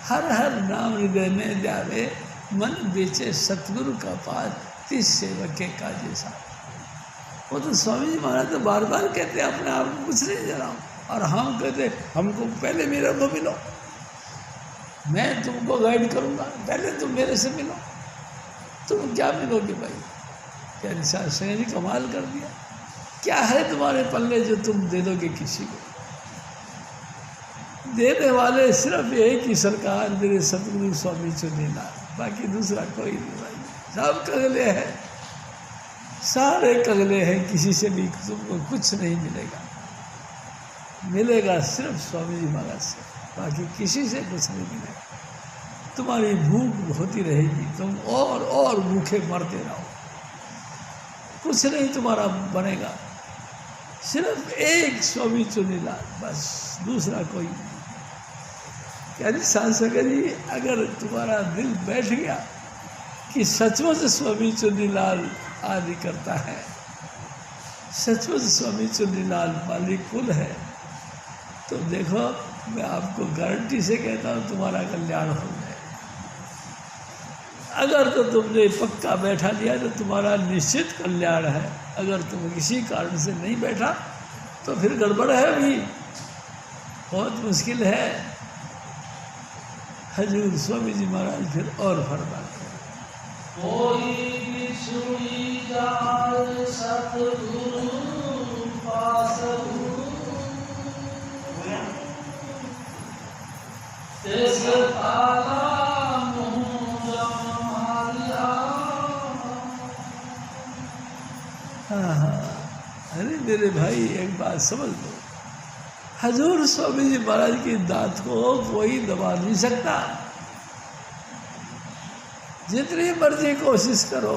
हर हर नाम हृदय में ध्यावे, मन बेचे सतगुरु का पास, तिस सेवक के काजे साथ। वो तो स्वामी जी महाराज तो बार बार कहते अपने आप को कुछ नहीं जनाओ, और हम कहते हमको पहले मेरे को मिलो, मैं तुमको गाइड करूँगा, पहले तुम मेरे से मिलो। तुम क्या मिलोगे भाई? क्या निशान सिंह जी कमाल कर दिया। क्या है तुम्हारे पल्ले जो तुम दे दोगे किसी को? देने वाले सिर्फ एक ही सरकार मेरे सतगुरु स्वामी चुनीलाल, बाकी दूसरा कोई नहीं भाई। सब कगले हैं, सारे कगले हैं, किसी से भी तुमको कुछ नहीं मिलेगा। मिलेगा सिर्फ स्वामी जी महाराज से, बाकी किसी से कुछ नहीं मिलेगा। तुम्हारी भूख होती रहेगी, तुम और भूखे मरते रहो, कुछ नहीं तुम्हारा बनेगा। सिर्फ एक स्वामी चुनीलाल, बस, दूसरा कोई नहीं। यानी सांसकर जी, अगर तुम्हारा दिल बैठ गया कि सचमुच स्वामी चुनीलाल आदि करता है, सचमुच स्वामी चुनीलाल मालिक कुल है, तो देखो मैं आपको गारंटी से कहता हूँ तुम्हारा कल्याण हो जाए। अगर तो तुमने पक्का बैठा लिया तो तुम्हारा निश्चित कल्याण है। अगर तुम किसी कारण से नहीं बैठा तो फिर गड़बड़ है, भी बहुत मुश्किल है। हजूर स्वामी जी महाराज फिर और फरमाते हैं, कोई भी सुनी जाए सतगुरु पासहु, तिस ताला मुँह जमालिया। हाँ, अरे मेरे भाई एक बात समझ लो, हजूर स्वामी जी महाराज की दात को कोई दबा नहीं सकता। जितनी मर्जी कोशिश करो,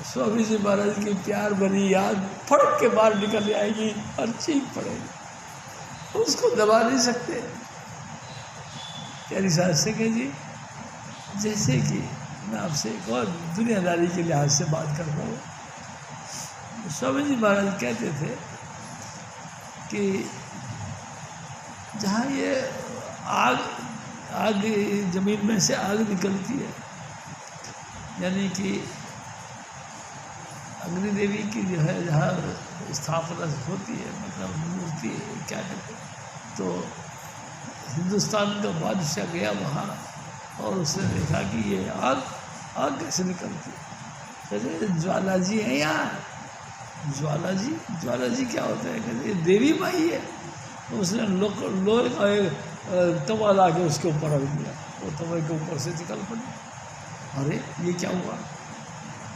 स्वामी जी महाराज की प्यार भरी याद फड़क के बाहर निकल आएगी और चीख पड़ेगी, उसको दबा नहीं सकते। प्यारी साहब से कह जी, जैसे कि मैं आपसे एक और दुनियादारी के लिहाज से बात कर रहा हूँ। स्वामी जी महाराज कहते थे कि जहाँ ये आग जमीन में से आग निकलती है, यानी कि अग्नि देवी की जो है जहाँ स्थापना होती है, मतलब मूर्ति क्या कहते हैं, तो हिंदुस्तान का बादशाह गया वहाँ और उसने देखा कि ये आग आग कैसे निकलती है। कहते ज्वाला जी है यहाँ। ज्वाला जी क्या होता है? कहते ये देवी माई है। तो उसने लोहे का एक तवा ला के उसके ऊपर रख दिया, वो तवे के ऊपर से निकल पड़ी। अरे ये क्या हुआ?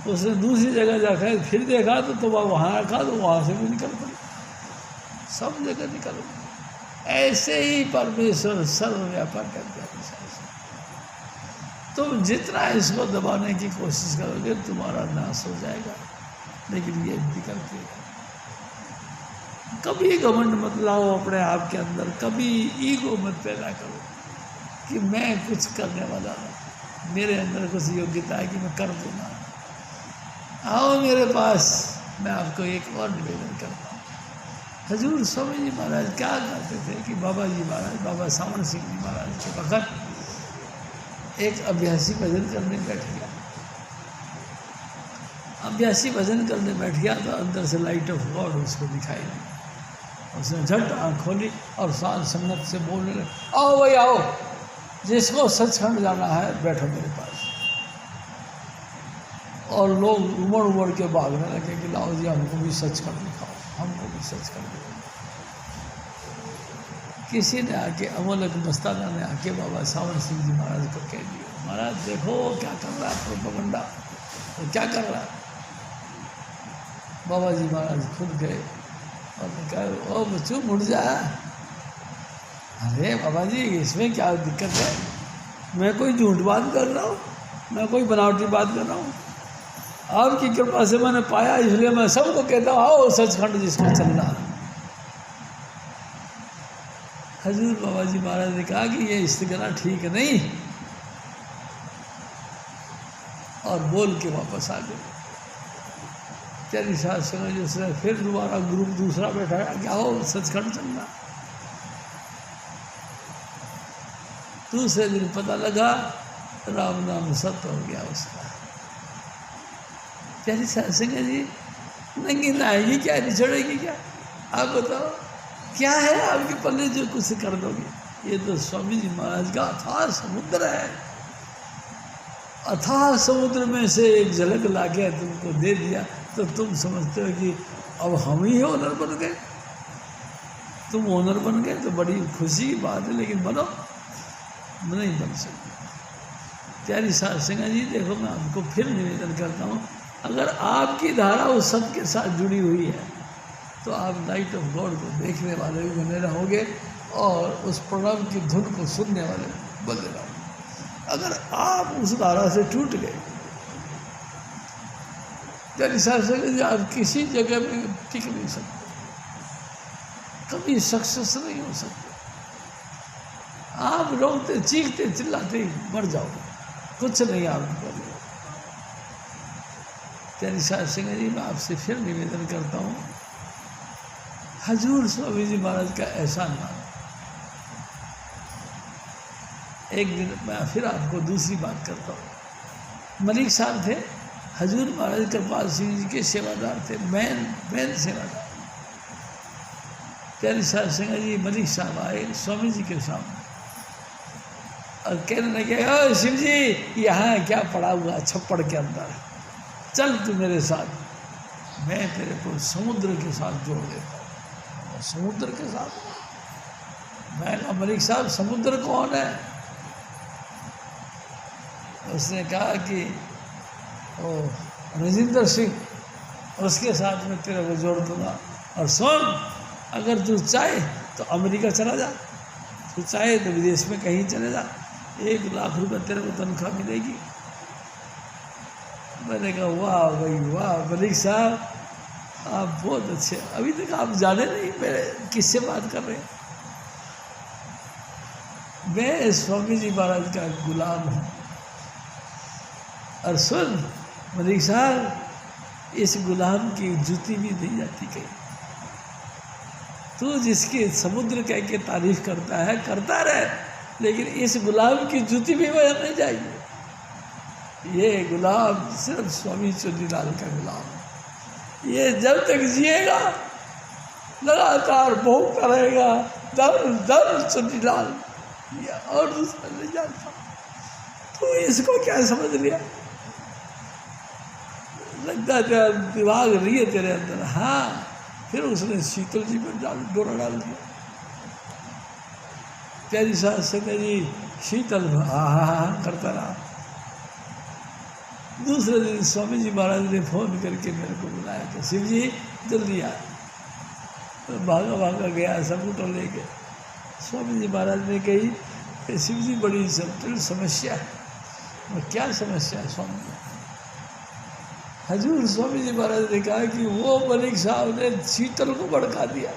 उसने दूसरी जगह जाकर फिर देखा तो तवा वहाँ रखा, तो वहाँ से भी निकल पड़ी, सब जगह निकल पड़ी। ऐसे ही परमेश्वर सर्वव्यापक करते हैं। तुम जितना इसको दबाने की कोशिश करोगे तुम्हारा नाश हो जाएगा, लेकिन ये निकलते हैं। कभी घमंड मत लाओ अपने आप के अंदर, कभी ईगो मत पैदा करो कि मैं कुछ करने वाला हूँ, मेरे अंदर कुछ योग्यता है कि मैं कर दूँगा। आओ मेरे पास, मैं आपको एक और निवेदन करता हूँ। हजूर स्वामी जी महाराज क्या करते थे कि बाबा जी महाराज, बाबा सावन सिंह जी महाराज के वक्त एक अभ्यासी भजन करने बैठ गया। अभ्यासी भजन करने बैठ गया तो अंदर से लाइट ऑफ गॉड उसको दिखाई दी। उसने झट आँख खोली और साध संगत से बोलने लगे, आओ भाई आओ, जिसको सचखंड जाना है बैठो मेरे पास। और लोग उमड़ के भागने लगे कि लाओ जी हमको भी सचखंड दिखाओ, हमको भी सचखंड दिखाओ। किसी ने आके, अमोलक मस्ताना ने आके बाबा सावन सिंह जी महाराज को कह दिया, महाराज देखो क्या कर रहा है प्रोपेगेंडा, वो क्या कर रहा है। बाबा जी महाराज खुद गए और कहा, ओ बच्चों मुड़ जा। अरे बाबा जी इसमें क्या दिक्कत है, मैं कोई झूठ बात कर रहा हूँ, मैं कोई बनावटी बात कर रहा हूँ। आपकी कृपा से मैंने पाया, इसलिए मैं सबको कहता हूँ आओ सचखंड जिसको चलना है। हजूर बाबा जी महाराज ने कहा कि ये इस्तिगना ठीक नहीं, और बोल के वापस आ गए। तेरी साथ समय जिसने फिर दोबारा ग्रुप दूसरा बैठाया कि आओ सचखंड चलना। दूसरे दिन पता लगा राम नाम सत्य हो गया उसका। तेरी साथ समय जी नंगी नहाएगी क्या, निचड़ेगी क्या? आप बताओ क्या है आपके पल्ले जो कुछ कर दोगे? ये तो स्वामी जी महाराज का अथाह समुद्र है। अथाह समुद्र में से एक झलक लाके तुमको दे दिया तो तुम समझते हो कि अब हम ही ओनर बन गए। तुम ओनर बन गए तो बड़ी खुशी की बात है, लेकिन बनो नहीं बन सकते। प्यारी साध संगत जी देखो, मैं आपको फिर निवेदन करता हूँ, अगर आपकी धारा उस सब के साथ जुड़ी हुई है तो आप लाइट ऑफ गॉड को देखने वाले भी बने रहोगे और उस प्रणव की धुन को सुनने वाले बने रहोगे। अगर आप उस धारा से टूट गए, आप किसी जगह में टिक नहीं सकते, कभी सक्सेस नहीं हो सकते। आप रोते चीखते चिल्लाते मर जाओगे, कुछ नहीं आपको करेगा। प्यारी साध संगत जी, मैं आपसे फिर निवेदन करता हूँ, हजूर स्वामी जी महाराज का एहसान मानो। एक दिन मैं फिर आपको दूसरी बात करता हूँ। मलिक साहब थे, हजूर महाराज कृपाल सिंह जी के सेवादार थे, मैन सेवादार। प्यारी साध संगत जी, मलिक साहब आए स्वामी जी के सामने और कहने लगे, ओ शिव जी यहाँ क्या पड़ा हुआ छप्पड़ के अंदर, चल तू मेरे साथ, मैं तेरे को समुद्र के साथ जोड़ देता हूँ। समुद्र के साथ? मैं कहा मलिक साहब समुद्र कौन है? उसने कहा कि ओ राजेंद्र सिंह, उसके साथ में तेरे को जोड़ दूंगा। और सुन, अगर तू चाहे तो अमेरिका चला जा, तू चाहे तो विदेश में कहीं चले जा, 1 लाख रुपये तेरे को तनख्वाह मिलेगी। मैंने कहा वाह भाई वाह मलिक साहब, आप बहुत अच्छे। अभी तक आप जाने नहीं मेरे किससे बात कर रहे हैं। मैं स्वामी जी महाराज का गुलाम हूँ। और सुन मलिक साहब, इस गुलाम की जूती भी नहीं जाती कहीं। तू जिसकी समुद्र कह के तारीफ करता है करता रहे, लेकिन इस गुलाम की जूती भी वह नहीं जाएगी। ये गुलाम सिर्फ स्वामी चुन्नीलाल का गुलाम है। ये जब तक जिएगा लगातार भोगता रहेगा, दर्द दर्द चुनीलाल, ये और दूसरा नहीं जानता। तो इसको क्या समझ लिया? लगता है दिमाग रही है तेरे अंदर। हाँ, फिर उसने शीतल जी में डोरा डाल दिया। प्यारी सास संगत जी शीतल हाँ करता रहा। दूसरे दिन स्वामी जी महाराज ने फोन करके मेरे को बुलाया कि शिव जी जल्दी आ। तो भागा भागा गया स्कूटर लेके। स्वामी जी महाराज ने कही कि शिव जी बड़ी जटिल समस्या है। क्या समस्या है स्वामी जी? हजूर स्वामी जी महाराज ने कहा कि वो मलिक साहब ने शीतल को भड़का दिया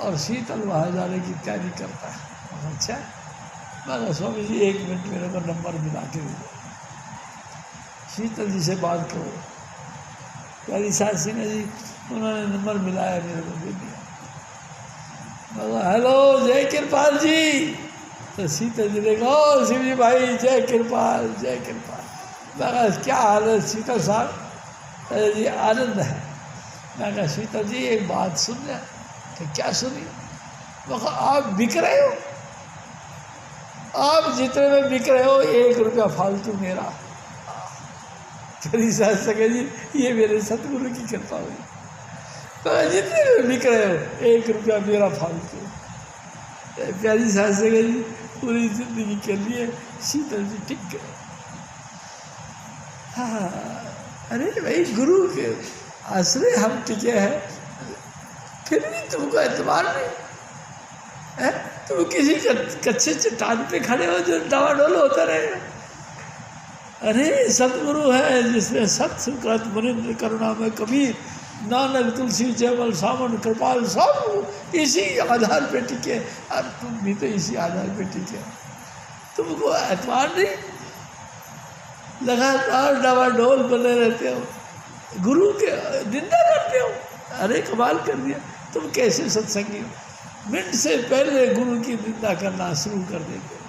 और शीतल वहाँ जाने की तैयारी करता है। अच्छा, मैं स्वामी जी 1 मिनट मेरे को नंबर मिला के दे, शीतल जी से बात करो। प्यारी सास सिंह जी उन्होंने नंबर मिलाया, मेरे को दे दिया। मैं हेलो जय कृपाल जी। तो शीतल जी ने कहा ओ शिव जी भाई जय कृपाल जय कृपाल। मैं कहा क्या हाल है शीतल साहब? अरे जी आनंद है। मैं कहा शीतल जी एक बात सुन ले। तो क्या सुनी? मैं कहा आप बिक रहे हो, आप जितने में बिक रहे हो 1 रुपया फालतू मेरा। तेरी सास सके जी ये मेरे सतगुरु की कृपा हुई। तो जितने में बिक रहे हो 1 रुपया मेरा फालतू। प्यारी सास सके जी पूरी जिंदगी के लिए शीतल जी टिक गए। हाँ, अरे भाई गुरु के आश्रय हम टिके हैं, फिर भी तुमको एतबार नहीं है। तुम किसी कच्चे चट्टान पे खड़े हो जो डावाडोल होता रहेगा। अरे सतगुरु है जिसने सत सुकृत मुनिंद्र करुणा में कबीर नानक तुलसी जयमल सावन कृपाल सब इसी आधार पे टिके, और तुम भी तो इसी आधार पे टिके। तुमको एतबार नहीं, लगातार डावाडोल बने रहते हो, गुरु के निंदा करते हो। अरे कमाल कर दिया, तुम कैसे सत्संगी हो? मिनट से पहले गुरु की निंदा करना शुरू कर देते हो।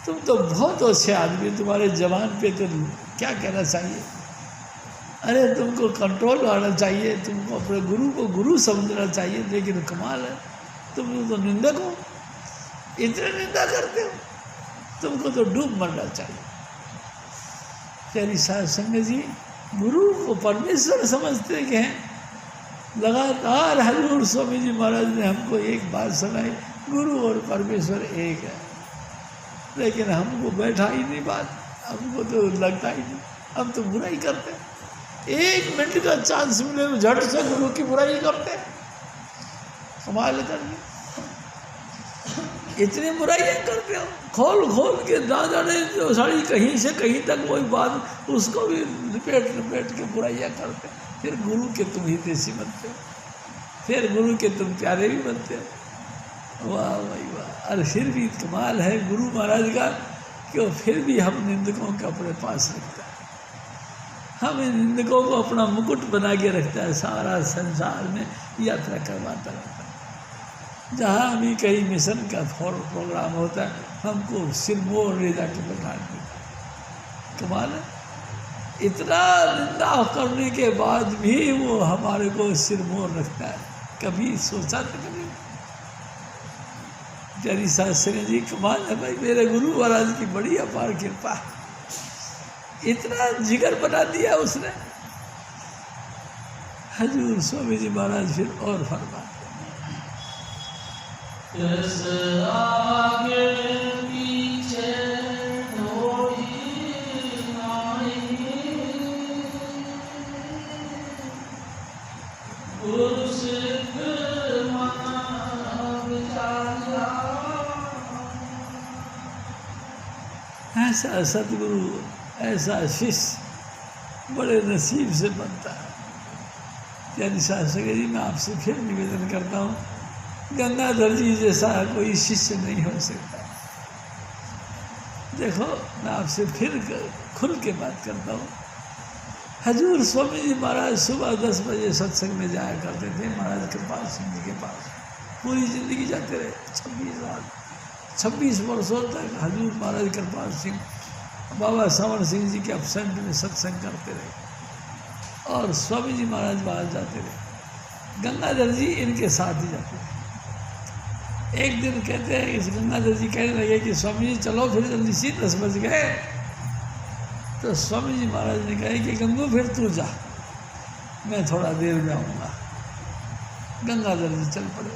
तुम तो बहुत अच्छे आदमी, तुम्हारे जवान पे तो क्या कहना चाहिए। अरे तुमको कंट्रोल आना चाहिए, तुमको अपने गुरु को गुरु समझना चाहिए। लेकिन कमाल है, तुम तो निंदक हो, इतने निंदा करते हो। तुमको तो डूब मरना चाहिए। तेरी साध संगत जी गुरु को परमेश्वर समझते कि हैं। लगातार हजूर स्वामी जी महाराज ने हमको एक बात सुनाई, गुरु और परमेश्वर एक है। लेकिन हमको बैठा ही नहीं बात, हमको तो लगता ही नहीं, हम तो बुराई करते हैं। 1 मिनट का चांस मिले तो झट से गुरु की बुराई करते हैं। कमाल करके इतनी बुराइयाँ करते हो, खोल खोल के ना जाने जो साड़ी कहीं से कहीं तक वही बात, उसको भी लपेट लपेट के बुराइयाँ करते हैं। फिर गुरु के तुम हितैषी बनते हो, फिर गुरु के तुम प्यारे भी बनते हो। वाह भाई वाह। और फिर भी कमाल है गुरु महाराज का कि वो फिर भी हम निंदकों को अपने पास रखता है, हम इन निंदकों को अपना मुकुट बना के रखता है। सारा संसार में यात्रा करवाता रहता है। जहाँ भी कहीं मिशन का प्रोग्राम होता है, हमको सिरमौर ले जाके बैठा देता है। कमाल है, इतना निंदा करने के बाद भी वो हमारे को सिरमौर रखता है। कभी सोचा तो कभी। प्यारी शास्त्री जी कमाल है भाई, मेरे गुरु महाराज की बड़ी अपार कृपा है। इतना जिगर बना दिया उसने। हजूर स्वामी जी महाराज फिर और फरमाते आगे पीछे थोड़ी नाई, गुरु सिख मन विचारा। ऐसा सतगुरु, ऐसा शिष्य बड़े नसीब से बनता है। प्यारी शास्त्री जी मैं आपसे फिर निवेदन करता हूँ, गंगाधर जी जैसा कोई शिष्य नहीं हो सकता। देखो मैं आपसे फिर खुल के बात करता हूँ। हजूर स्वामी जी महाराज सुबह 10 बजे सत्संग में जाया करते थे महाराज कृपाल सिंह जी के पास। पूरी ज़िंदगी जाते रहे, 26 वर्षों तक हजूर महाराज कृपाल सिंह बाबा सावन सिंह जी के अपसेंट में सत्संग करते रहे। और स्वामी जी महाराज बाहर जाते रहे, गंगाधर जी इनके साथ ही जाते थे। एक दिन कहते हैं इस गंगाधर जी कहने लगे कि स्वामी जी चलो फिर जल्दी सी 10 बज गए। तो स्वामी जी महाराज ने कहा कि गंगू फिर तू जा, मैं थोड़ा देर में आऊँगा। गंगाधर जी चल पड़े।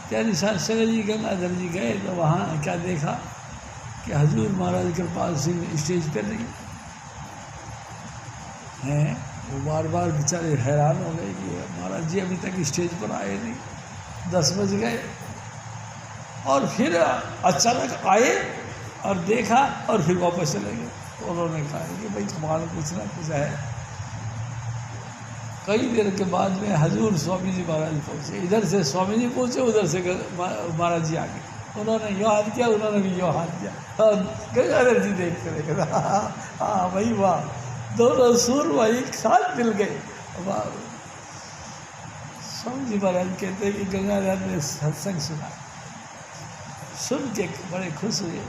प्यारी साहब सगर जी गंगाधर जी गए तो वहाँ क्या देखा कि हजूर महाराज कृपाल सिंह स्टेज पर नहीं हैं। वो बार बार बेचारे हैरान हो गए कि महाराज जी अभी तक स्टेज पर आए नहीं, 10 बज गए। और फिर अचानक आए और देखा और फिर वापस चले गए। तो उन्होंने कहा कि भाई कमाल कुछ ना कुछ है। कई देर के बाद में हजूर स्वामी जी महाराज पहुँचे। इधर से स्वामी जी पहुँचे, उधर से महाराज जी आ गए। उन्होंने यो हाथ किया, उन्होंने भी यो हाथ किया। और गंगाधर जी देखते रहे, हाँ भाई वाह, दोनों सूर भाई साथ मिल गए। वाह। स्वामी जी महाराज कहते हैं कि गंगाधर ने सत्संग सुना, सुन के बड़े खुश हुए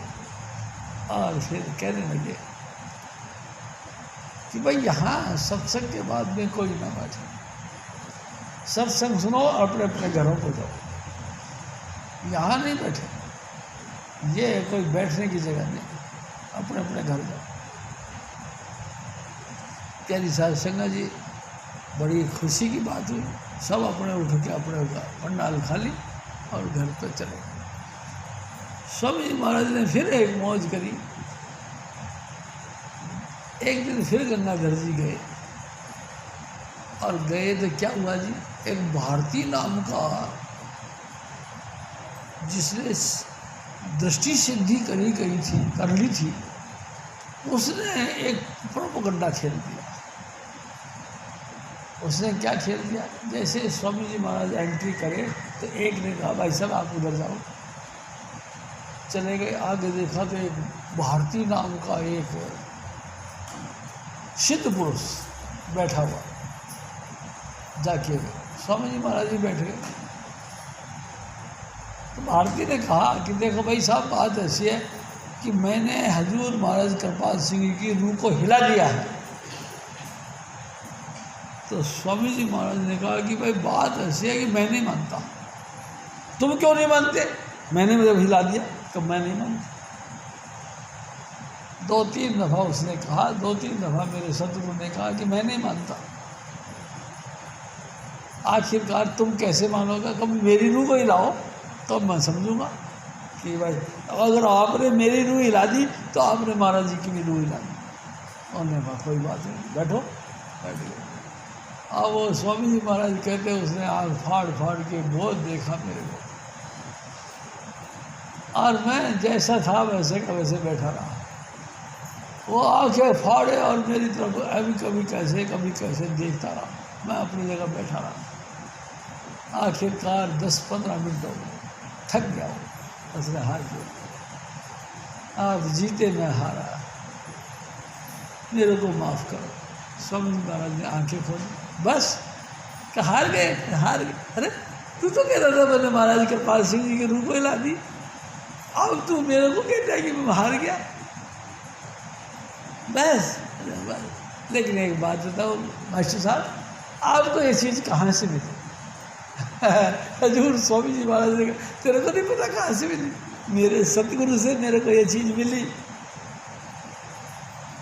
और फिर कहने लगे कि भाई यहाँ सत्संग के बाद में कोई ना बैठे, सत्संग सुनो और अपने अपने घरों को जाओ, यहाँ नहीं बैठे, ये कोई बैठने की जगह नहीं, अपने अपने घर जाओ। प्यारी साध संगत जी बड़ी खुशी की बात हुई। सब अपने उठ के अपने पंडाल खाली और घर पर चले गए। स्वामी जी महाराज ने फिर एक मौज करी। एक दिन फिर गंगाधर जी गए और गए तो क्या हुआ जी, एक भारती नाम का जिसने दृष्टि सिद्धि कर ली थी, उसने एक प्रोपगंडा खेल दिया। उसने क्या खेल दिया, जैसे स्वामी जी महाराज एंट्री करे तो एक ने कहा भाई साहब आप उधर जाओ। चले गए, आगे देखा तो एक भारती नाम का एक सिद्ध पुरुष बैठा हुआ। जाके स्वामी जी महाराज जी बैठ गए। तो भारती ने कहा कि देखो भाई साहब बात ऐसी है कि मैंने हजूर महाराज कृपाल सिंह की रूह को हिला दिया है। तो स्वामी जी महाराज ने कहा कि भाई बात ऐसी है कि मैं नहीं मानता। तुम क्यों नहीं मानते? मैंने मतलब हिला दिया, तो मैं नहीं मानता। 2-3 दफ़ा उसने कहा, 2-3 दफ़ा मेरे सतगुरु ने कहा कि मैं नहीं मानता। आखिरकार तुम कैसे मानोगे? कभी मेरी रूह को हिलाओ तो मैं समझूंगा कि भाई अगर आपने मेरी रूह हिला दी तो आपने महाराज जी की भी रूह हिला दी। उन्होंने कहा कोई बात नहीं, बैठो। बैठ गए। अब वो स्वामी जी महाराज कहते उसने आँख फाड़ फाड़ के बहुत देखा मेरे को, और मैं जैसा था वैसे का वैसे बैठा रहा। वो आँखें फाड़े और मेरी तरफ कभी कैसे देखता रहा। मैं अपनी जगह बैठा रहा। आखिरकार 10-15 मिनट हो गए, थक गया वो। उसने हार दिया, आप जीते मैं हारा, मेरे को माफ़ करो। स्वामी जी महाराज ने आंखें खोली, बस कि हार गए। अरे तू तो कह रहा था मैंने महाराज कृपाल सिंह जी के रूप को हिला दी, अब तू मेरे को कहता है कि मैं हार गया। बस। लेकिन एक बात बताओ मास्टर साहब, आपको ये चीज़ कहाँ से मिली? हजूर स्वामी जी महाराज ने कहा तेरे को नहीं पता कहाँ से मिली? मेरे सतगुरु से मेरे को ये चीज़ मिली।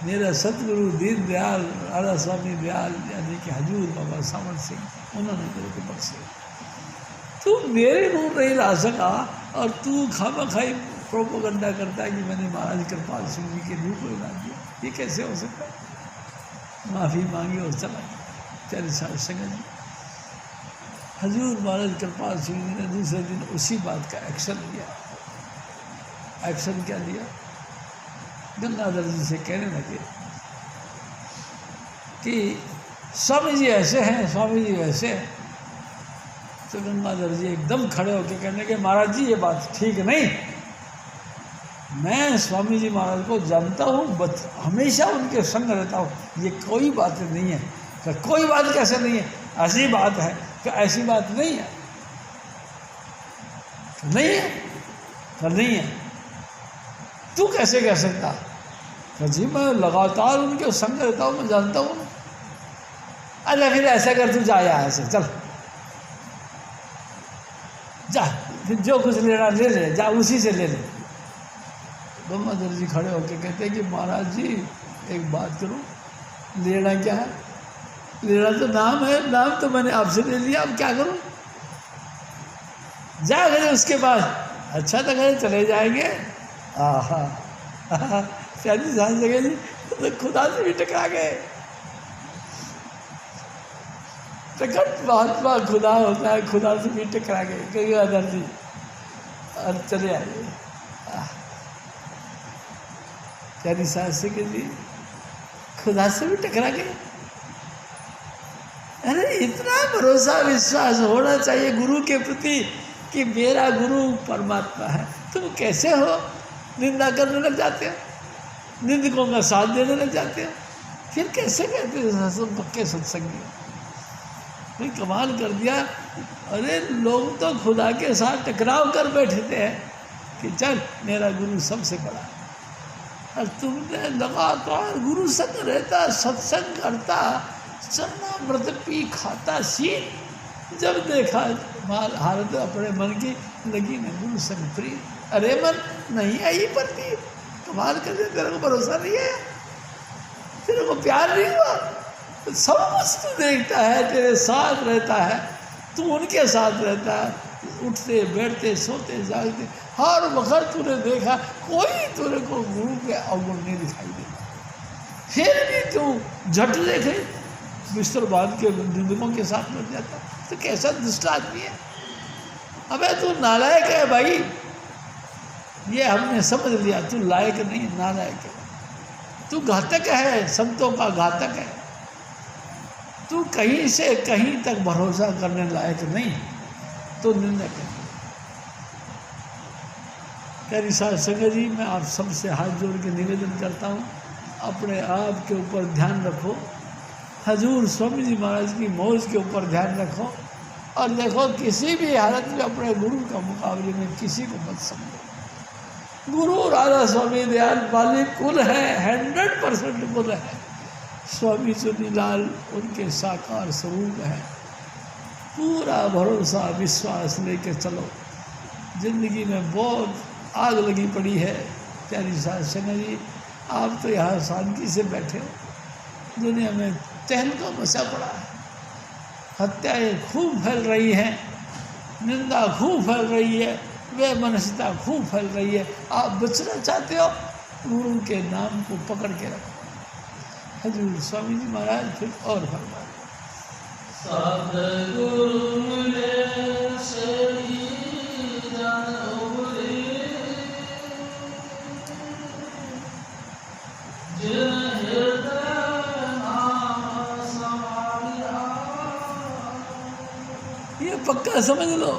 मेरा सतगुरु दीन दयाल राधा स्वामी दयाल यानी कि हजूर बाबा सामंत सिंह, उन्होंने मेरे को बख्शे। तू मेरे रूप नहीं ला सका और तू खामखाई प्रोपोगंडा करता है कि मैंने महाराज कृपाल सिंह जी के रूप को हिला दिया। ये कैसे हो सकता है? माफ़ी मांगी और चला गया। चल साहब संगत जी, हजूर महाराज कृपाल सिंह जी ने दूसरे दिन उसी बात का एक्शन लिया। एक्शन क्या लिया? गंगाधर जी से कहने लगे कि स्वामी जी ऐसे हैं, स्वामी जी वैसे हैं। तो गंगाधर जी एकदम खड़े होकर कहने लगे महाराज जी ये बात ठीक नहीं। मैं स्वामी जी महाराज को जानता हूँ, हमेशा उनके संग रहता हूँ, ये कोई बात नहीं है। तो कोई बात कैसे नहीं है? ऐसी बात है कि ऐसी बात नहीं है। तो नहीं है, तो नहीं है, तू कैसे कह सकता? तो जी मैं लगातार उनके संग रहता हूँ, मैं जानता हूँ। अच्छा फिर ऐसा कर, तू जा यहाँ से, चल जा, फिर जो कुछ लेना ले ले, जा उसी से ले ले। गंगाधर जी खड़े होकर कहते हैं कि महाराज जी एक बात करूं, लेना क्या है? लेना तो नाम है, नाम तो मैंने आपसे ले लिया, अब क्या करूं? जा गए उसके पास, अच्छा तो गए, चले जाएंगे। आहा प्यारी सांस जगह जी तो खुदा से भी टकरा गए। प्रकट महात्मा खुदा होता है, खुदा से भी टकरा गए गंगाधर जी और चले आए। प्यारी सांस जगह जी खुदा से भी टकरा गए। अरे इतना भरोसा विश्वास होना चाहिए गुरु के प्रति कि मेरा गुरु परमात्मा है। तुम कैसे हो निंदा करने लग जाते हो, निंदकों का साथ देने लग जाते हो, फिर कैसे कहते हो सब पक्के सत्संगी? भाई कमाल कर दिया। अरे लोग तो खुदा के साथ टकराव कर बैठे थे कि चल मेरा गुरु सबसे बड़ा, और तुमने लगातार गुरु संग रहता, सत्संग करता, चरणामृत पी खाता शील, जब देखा हालत अपने मन की लगी न गुरु संग प्रिय। अरे मन नहीं आई पड़ती, कमाल कर दिया। तेरे को भरोसा नहीं है, तेरे को प्यार नहीं हुआ, सब कुछ तू देखता है, तेरे साथ रहता है, तू उनके साथ रहता है, उठते बैठते सोते जागते हर वक्त तूने देखा, कोई तेरे को गुरु के अवगुण नहीं दिखाई देता। फिर भी तू झट देखे बिस्तर बांध के निंदकों के साथ बैठ जाता, तो कैसा दुष्ट आदमी है। अबे तू नालायक है भाई, ये हमने समझ लिया, तू लायक नहीं, नालायक है, तू घातक है, संतों का घातक है, तू कहीं से कहीं तक भरोसा करने लायक नहीं, तो निंदक है। प्यारी साध संगत जी, मैं आप सबसे हाथ जोड़ के निवेदन करता हूँ, अपने आप के ऊपर ध्यान रखो, हजूर स्वामी जी महाराज की मौज के ऊपर ध्यान रखो, और देखो किसी भी हालत में अपने गुरु का मुकाबले में किसी को मत समझो। गुरु राधा स्वामी दयाल पाली कुल है, 100% कुल है। स्वामी चुनीलाल उनके साकार स्वरूप है। पूरा भरोसा विश्वास लेके चलो। जिंदगी में बहुत आग लगी पड़ी है। प्यारी साध संगत जी, आप तो यहाँ शांति से बैठे हो, दुनिया में तहलका मचा पड़ा है, हत्याएं खूब फैल रही हैं, निंदा खूब फैल रही है, बेमनस्यता खूब फैल रही है। आप बचना चाहते हो, गुरु के नाम को पकड़ के रखो। हजूर स्वामी जी महाराज फिर और फरमाए, सद्गुरु मिले सही जन उबरे, जिन हृदय नाम समाया। ये पक्का समझ लो,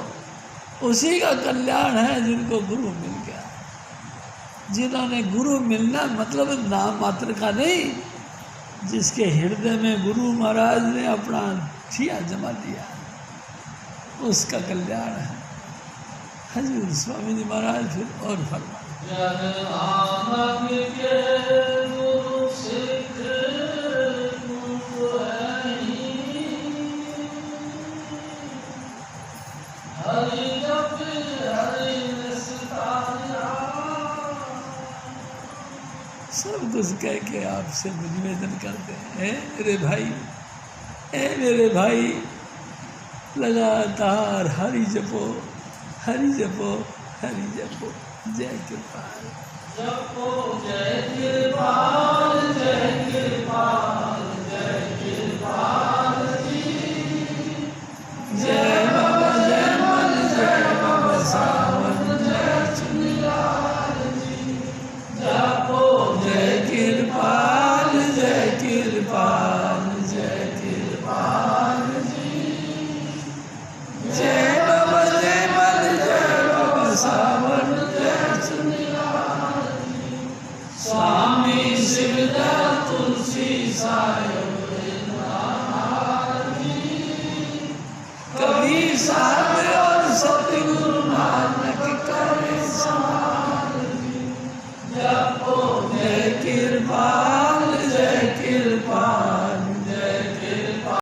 उसी का कल्याण है जिनको गुरु मिल गया। जिन्होंने गुरु मिलना मतलब नाम मात्र का नहीं, जिसके हृदय में गुरु महाराज ने अपना ठिया जमा दिया, उसका कल्याण है। हजूर स्वामी जी महाराज फिर और फरमाए, जन नानक के गुरु सिख गुरु है, हरि जप हरि निस्तारा। सब कुछ कह के आपसे निवेदन करते हैं, मेरे भाई, मेरे भाई, लगातार हरि जपो, हरि जपो, हरि जपो। जय कृपाल, जपो जय कृपाल, जय कृपाल, जय कृपाल जी। जय बाबा जय मन, जय बाबा सावन, जय चुनीलाल जी। जपो जय कृपाल, जय कृपाल, जय कृपाल जी। जय बाबा जय मन, जय बाबा सावन, जय चुनीलाल जी। स्वामी शिवदत्त तुलसी सायो कभी साध और सतगुरु नानक करे समान।